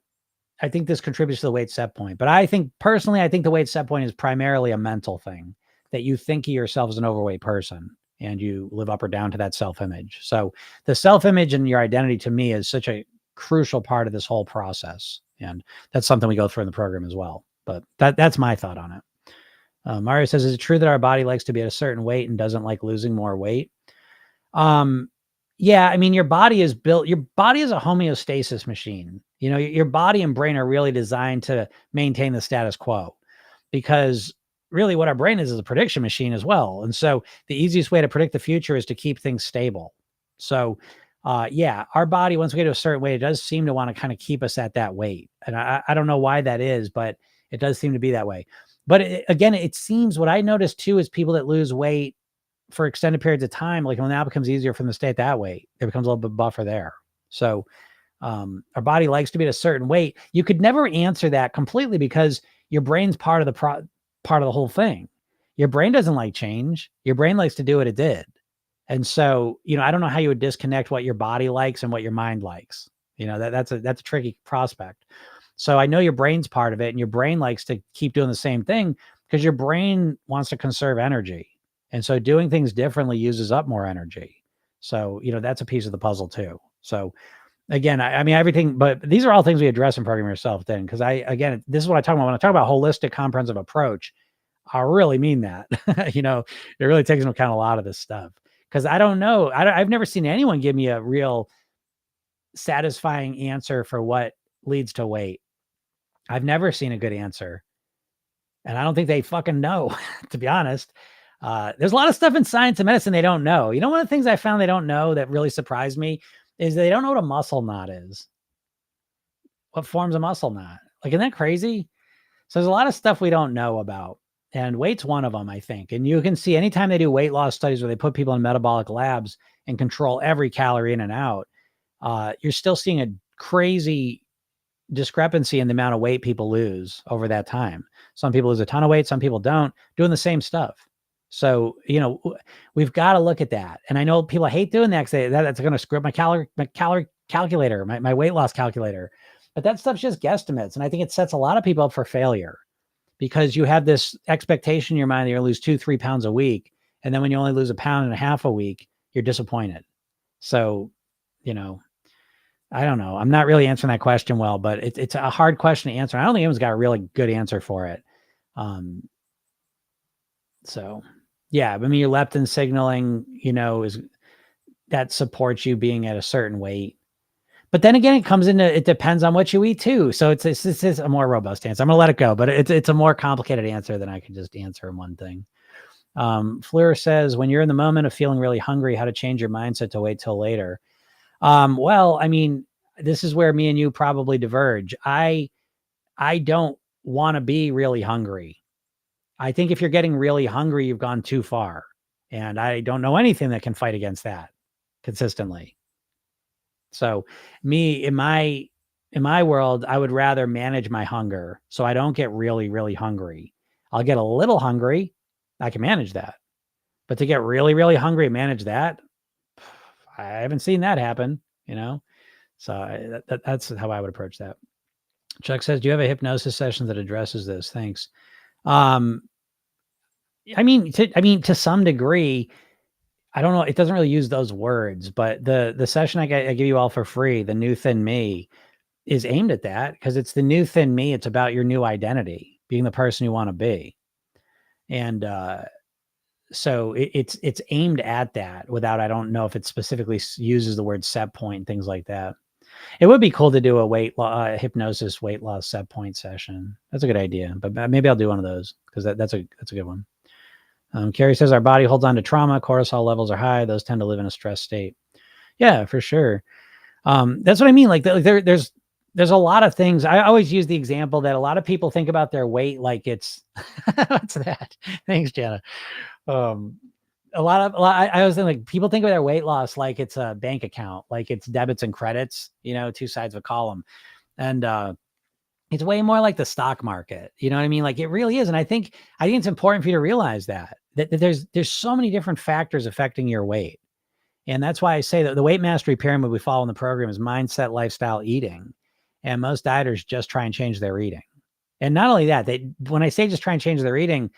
A: I think this contributes to the weight set point. But I think personally, the weight set point is primarily a mental thing that you think of yourself as an overweight person and you live up or down to that self-image. So the self-image and your identity to me is such a crucial part of this whole process. And that's something we go through in the program as well. But that's my thought on it. Mario says, is it true that our body likes to be at a certain weight and doesn't like losing more weight? Yeah, I mean, your body is a homeostasis machine. Your body and brain are really designed to maintain the status quo because really what our brain is a prediction machine as well. And so the easiest way to predict the future is to keep things stable. So yeah, our body, once we get to a certain weight, it does seem to want to kind of keep us at that weight. And I don't know why that is, but it does seem to be that way. But again, it seems what I noticed too is people that lose weight for extended periods of time, like when now it becomes easier for them to stay at that weight, there becomes a little bit of buffer there. So our body likes to be at a certain weight. You could never answer that completely because your brain's part of the whole thing. Your brain doesn't like change. Your brain likes to do what it did. And so, I don't know how you would disconnect what your body likes and what your mind likes. That's a tricky prospect. So I know your brain's part of it and your brain likes to keep doing the same thing because your brain wants to conserve energy. And so doing things differently uses up more energy. So, that's a piece of the puzzle too. So again, I mean, everything, but these are all things we address in Program Yourself then. Cause this is what I talk about. When I talk about holistic comprehensive approach, I really mean that, it really takes into account a lot of this stuff. Cause I don't know. I've never seen anyone give me a real satisfying answer for what leads to weight. I've never seen a good answer. And I don't think they fucking know, to be honest. There's a lot of stuff in science and medicine they don't know. One of the things I found they don't know that really surprised me is they don't know what a muscle knot is. What forms a muscle knot? Like, isn't that crazy? So there's a lot of stuff we don't know about. And weight's one of them, I think. And you can see anytime they do weight loss studies where they put people in metabolic labs and control every calorie in and out, you're still seeing a crazy discrepancy in the amount of weight people lose over that time. Some people lose a ton of weight, some people don't, doing the same stuff. So, we've got to look at that. And I know people hate doing that because that's going to screw up my calorie calculator, my weight loss calculator. But that stuff's just guesstimates. And I think it sets a lot of people up for failure because you have this expectation in your mind that you're going to lose 2-3 pounds a week. And then when you only lose 1.5 pounds a week, you're disappointed. So, I don't know. I'm not really answering that question well, but it's a hard question to answer. I don't think anyone's got a really good answer for it. So yeah, I mean, your leptin signaling, is that supports you being at a certain weight. But then again, it depends on what you eat too. So it's a more robust answer. I'm gonna let it go, but it's a more complicated answer than I can just answer in one thing. Fleur says, when you're in the moment of feeling really hungry, how to change your mindset to wait till later. Well, I mean, this is where me and you probably diverge. I don't want to be really hungry. I think if you're getting really hungry, you've gone too far. And I don't know anything that can fight against that consistently. So me in my world, I would rather manage my hunger so I don't get really, really hungry. I'll get a little hungry. I can manage that. But to get really, really hungry and manage that, I haven't seen that happen, So that's how I would approach that. Chuck says, do you have a hypnosis session that addresses this? Thanks. I mean, to some degree, I don't know. It doesn't really use those words, but the session I give you all for free, the new thin me, is aimed at that because it's the new thin me. It's about your new identity, being the person you want to be, and so it's aimed at that. Without, I don't know if it specifically uses the word set point, things like that. It would be cool to do a hypnosis weight loss set point session. That's a good idea, but maybe I'll do one of those because that's a good one. Carrie says our body holds on to trauma. Cortisol levels are high. Those tend to live in a stress state. Yeah, for sure. That's what I mean. Like there's a lot of things. I always use the example that a lot of people think about their weight like it's what's that? Thanks, Jenna. I always think like people think of their weight loss like it's a bank account, like it's debits and credits, two sides of a column. And it's way more like the stock market. You know what I mean? Like it really is. And I think it's important for you to realize that there's so many different factors affecting your weight. And that's why I say that the weight mastery pyramid we follow in the program is mindset, lifestyle, eating. And most dieters just try and change their eating. And not only that, when I say just try and change their eating,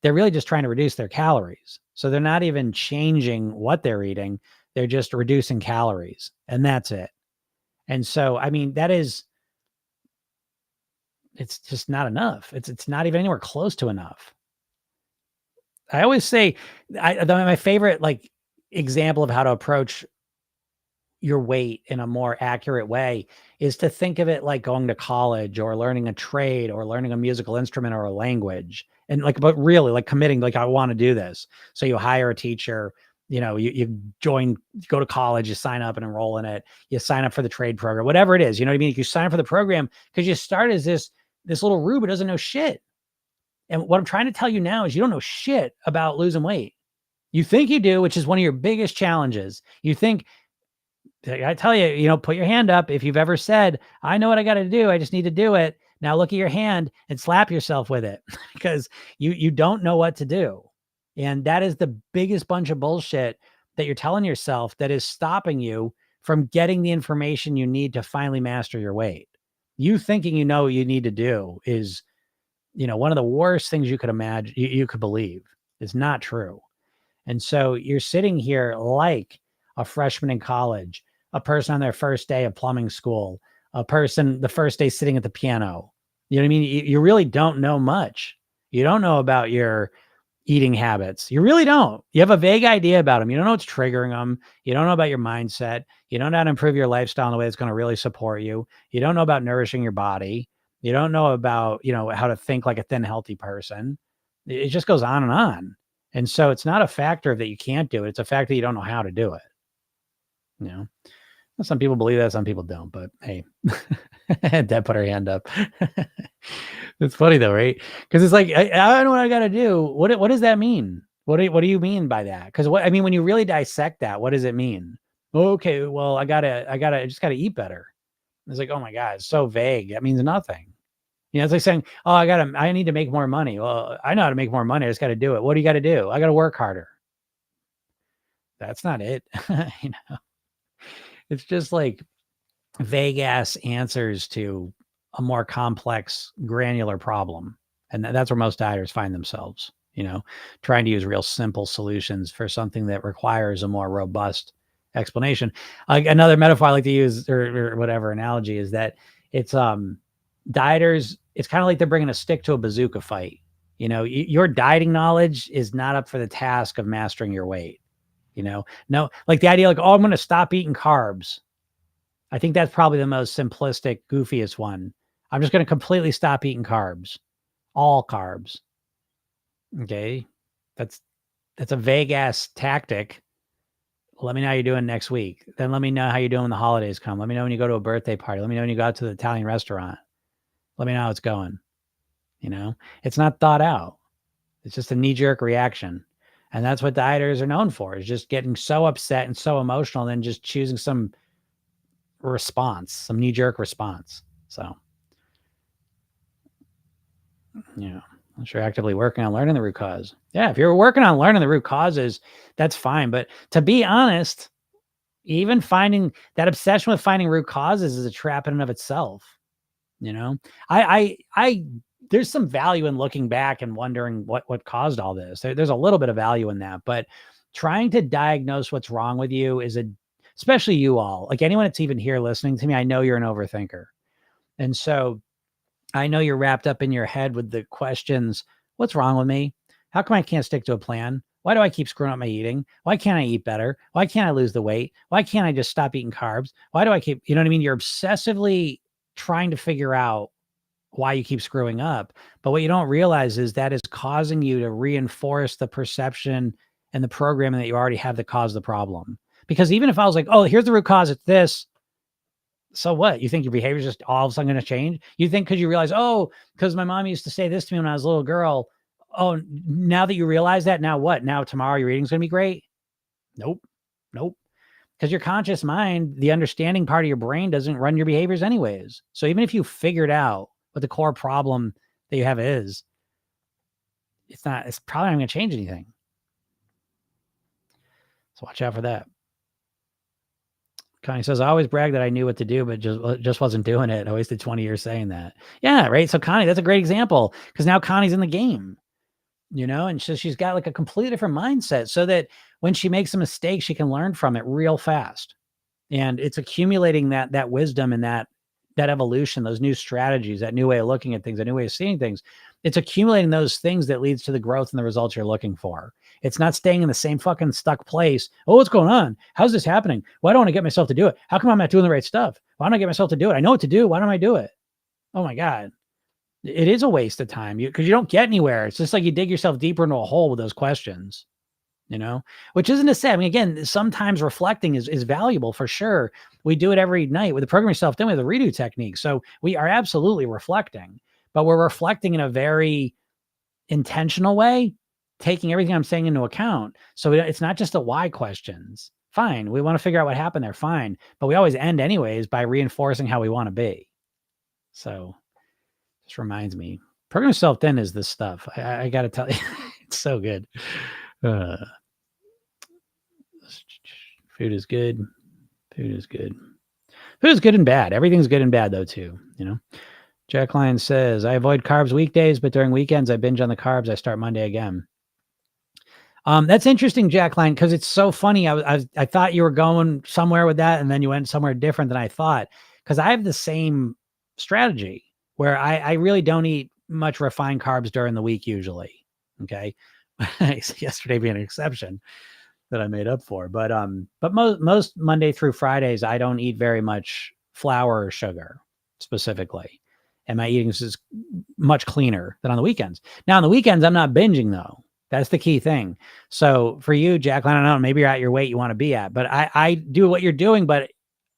A: they're really just trying to reduce their calories. So they're not even changing what they're eating. They're just reducing calories. And that's it. And so, I mean, it's just not enough. It's not even anywhere close to enough. I always say my favorite example of how to approach your weight in a more accurate way is to think of it like going to college or learning a trade or learning a musical instrument or a language. And but really committing, I want to do this. So you hire a teacher, you go to college, you sign up and enroll in it. You sign up for the trade program, whatever it is, you know what I mean? You sign up for the program because you start as this little rube who doesn't know shit. And what I'm trying to tell you now is you don't know shit about losing weight. You think you do, which is one of your biggest challenges. You think, I tell you, put your hand up if you've ever said, I know what I got to do. I just need to do it. Now look at your hand and slap yourself with it because you don't know what to do. And that is the biggest bunch of bullshit that you're telling yourself that is stopping you from getting the information you need to finally master your weight. You thinking you know what you need to do is, one of the worst things you could imagine, you could believe. Is not true. And so you're sitting here like a freshman in college, a person on their first day of plumbing school, a person the first day sitting at the piano. You know what I mean? You really don't know much. You don't know about your eating habits. You really don't. You have a vague idea about them. You don't know what's triggering them. You don't know about your mindset. You don't know how to improve your lifestyle in a way that's going to really support you. You don't know about nourishing your body. You don't know about, how to think like a thin, healthy person. It just goes on and on. And so it's not a factor that you can't do it. It's a fact that you don't know how to do it. Some people believe that, some people don't, but hey, Deb put her hand up. It's funny though, right? Because it's like, I don't know what I got to do. What does that mean? What do you mean by that? Because when you really dissect that, what does it mean? Okay, well, I just gotta eat better. It's like, oh my God, it's so vague. That means nothing. It's like saying, "Oh, I need to make more money." Well, I know how to make more money. I just got to do it. What do you got to do? I got to work harder. That's not it. you know, it's just like vague ass answers to a more complex, granular problem. And that's where most dieters find themselves, trying to use real simple solutions for something that requires a more robust explanation. Like another metaphor I like to use or whatever analogy is that it's dieters, it's kind of like they're bringing a stick to a bazooka fight. Your dieting knowledge is not up for the task of mastering your weight. No, like the idea like, oh, I'm going to stop eating carbs. I think that's probably the most simplistic, goofiest one. I'm just going to completely stop eating carbs, all carbs. Okay. That's a vague ass tactic. Let me know how you're doing next week. Then let me know how you're doing when the holidays come. Let me know when you go to a birthday party. Let me know when you go out to the Italian restaurant. Let me know how it's going. It's not thought out. It's just a knee jerk reaction. And that's what dieters are known for, is just getting so upset and so emotional and then just choosing some response, some knee jerk response. So, unless you're actively working on learning the root cause. Yeah, if you're working on learning the root causes, that's fine. But to be honest, even finding that obsession with finding root causes is a trap in and of itself. I there's some value in looking back and wondering what caused all this. There's a little bit of value in that, but trying to diagnose what's wrong with you especially you all, like anyone that's even here listening to me, I know you're an overthinker. And so I know you're wrapped up in your head with the questions, what's wrong with me? How come I can't stick to a plan? Why do I keep screwing up my eating? Why can't I eat better? Why can't I lose the weight? Why can't I just stop eating carbs? Why do I keep, you know what I mean? You're obsessively trying to figure out why you keep screwing up. But what you don't realize is that is causing you to reinforce the perception and the programming that you already have that caused the problem. Because even if I was like, oh, here's the root cause, it's this. So what? You think your behavior is just all of a sudden going to change? You think because you realize, oh, because my mom used to say this to me when I was a little girl. Oh, now that you realize that, now what? Now tomorrow your eating's going to be great? Nope. Because your conscious mind, the understanding part of your brain doesn't run your behaviors anyways. So even if you figured out what the core problem that you have is, it's probably not going to change anything. So watch out for that. Connie says, I always brag that I knew what to do, but just wasn't doing it. I wasted 20 years saying that. Yeah, right. So Connie, that's a great example because now Connie's in the game, and so she's got like a completely different mindset so that when she makes a mistake, she can learn from it real fast. And it's accumulating that wisdom and that evolution, those new strategies, that new way of looking at things, that new way of seeing things. It's accumulating those things that leads to the growth and the results you're looking for. It's not staying in the same fucking stuck place. Oh, what's going on? How's this happening? Why don't I get myself to do it? How come I'm not doing the right stuff? Why don't I get myself to do it? I know what to do. Why don't I do it? Oh my God. It is a waste of time because you don't get anywhere. It's just like you dig yourself deeper into a hole with those questions, which isn't to say, I mean, again, sometimes reflecting is valuable for sure. We do it every night with the program yourself, then with the redo technique. So we are absolutely reflecting, but we're reflecting in a very intentional way, taking everything I'm saying into account. So it's not just the why questions. Fine. We want to figure out what happened there. Fine. But we always end anyways by reinforcing how we want to be. So this reminds me, program yourself then is this stuff. I got to tell you, it's so good. Food is good. Food is good. Food is good and bad. Everything's good and bad though too, Jack Lyon says, I avoid carbs weekdays, but during weekends I binge on the carbs. I start Monday again. That's interesting, Jack Lyon, because it's so funny. I thought you were going somewhere with that, and then you went somewhere different than I thought. Because I have the same strategy where I really don't eat much refined carbs during the week usually. Okay, yesterday being an exception that I made up for, but most Monday through Fridays I don't eat very much flour or sugar specifically. And my eating is much cleaner than on the weekends. Now on the weekends, I'm not binging though. That's the key thing. So for you, Jacqueline, I don't know, maybe you're at your weight you want to be at, but I do what you're doing, but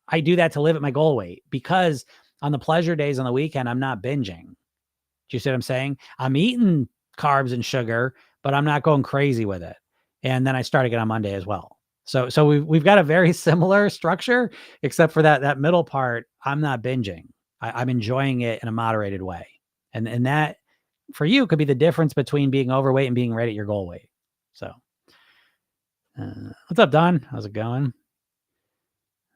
A: I do that to live at my goal weight because on the pleasure days on the weekend, I'm not binging. Do you see what I'm saying? I'm eating carbs and sugar, but I'm not going crazy with it. And then I start again on Monday as well. So we've got a very similar structure, except for that middle part. I'm not binging. I'm enjoying it in a moderated way. And that for you could be the difference between being overweight and being right at your goal weight. So, what's up, Don? How's it going?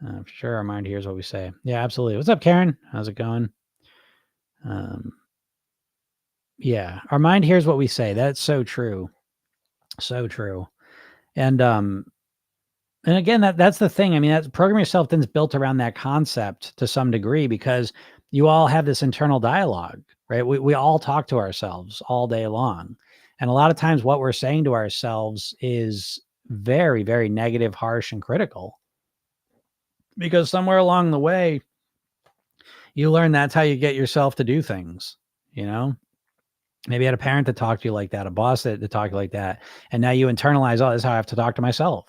A: For sure, our mind hears what we say. Yeah, absolutely. What's up, Karen? How's it going? Yeah, our mind hears what we say. That's so true. So true. And again, that's the thing. I mean, that program yourself then's built around that concept to some degree because you all have this internal dialogue, right? We all talk to ourselves all day long. And a lot of times what we're saying to ourselves is very, very negative, harsh, and critical. Because somewhere along the way, you learn that's how you get yourself to do things, you know? Maybe you had a parent that talked to you like that, a boss that talked to you like that. And now you internalize, oh, this is how I have to talk to myself.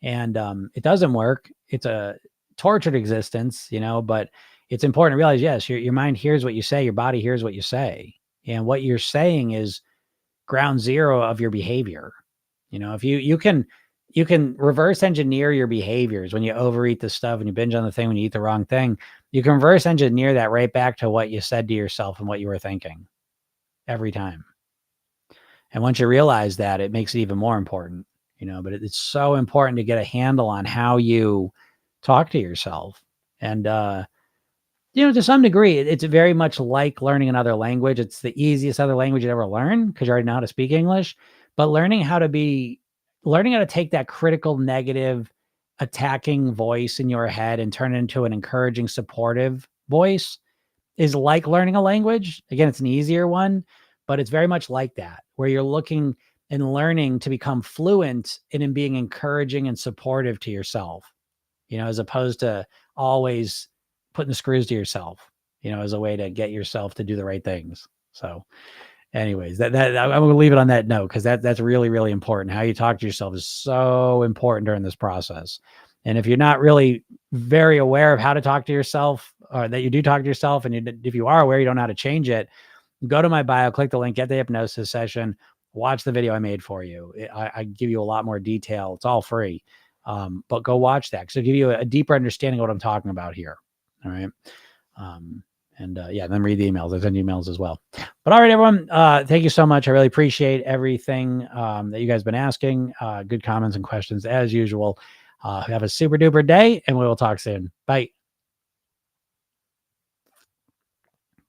A: And it doesn't work. It's a tortured existence, but it's important to realize, yes, your mind hears what you say, your body hears what you say. And what you're saying is ground zero of your behavior. If you can reverse engineer your behaviors when you overeat the stuff, when you binge on the thing, when you eat the wrong thing, you can reverse engineer that right back to what you said to yourself and what you were thinking every time. And once you realize that, it makes it even more important, but it's so important to get a handle on how you talk to yourself. And, to some degree, it's very much like learning another language. It's the easiest other language you ever learn because you already know how to speak English, but learning how to take that critical, negative, attacking voice in your head and turn it into an encouraging, supportive voice is like learning a language. Again, it's an easier one, but it's very much like that, where you're looking and learning to become fluent in being encouraging and supportive to yourself, as opposed to always putting the screws to yourself, as a way to get yourself to do the right things. So anyways, that I'm going to leave it on that note because that's really, really important. How you talk to yourself is so important during this process. And if you're not really very aware of how to talk to yourself, or that you do talk to yourself, and if you are aware, you don't know how to change it, go to my bio, click the link, get the hypnosis session, watch the video I made for you. I give you a lot more detail. It's all free. But go watch that because it'll give you a deeper understanding of what I'm talking about here. All right. Then read the emails. I send emails as well. But all right, everyone. Thank you so much. I really appreciate everything that you guys have been asking. Good comments and questions as usual. Have a super duper day, and we will talk soon. Bye.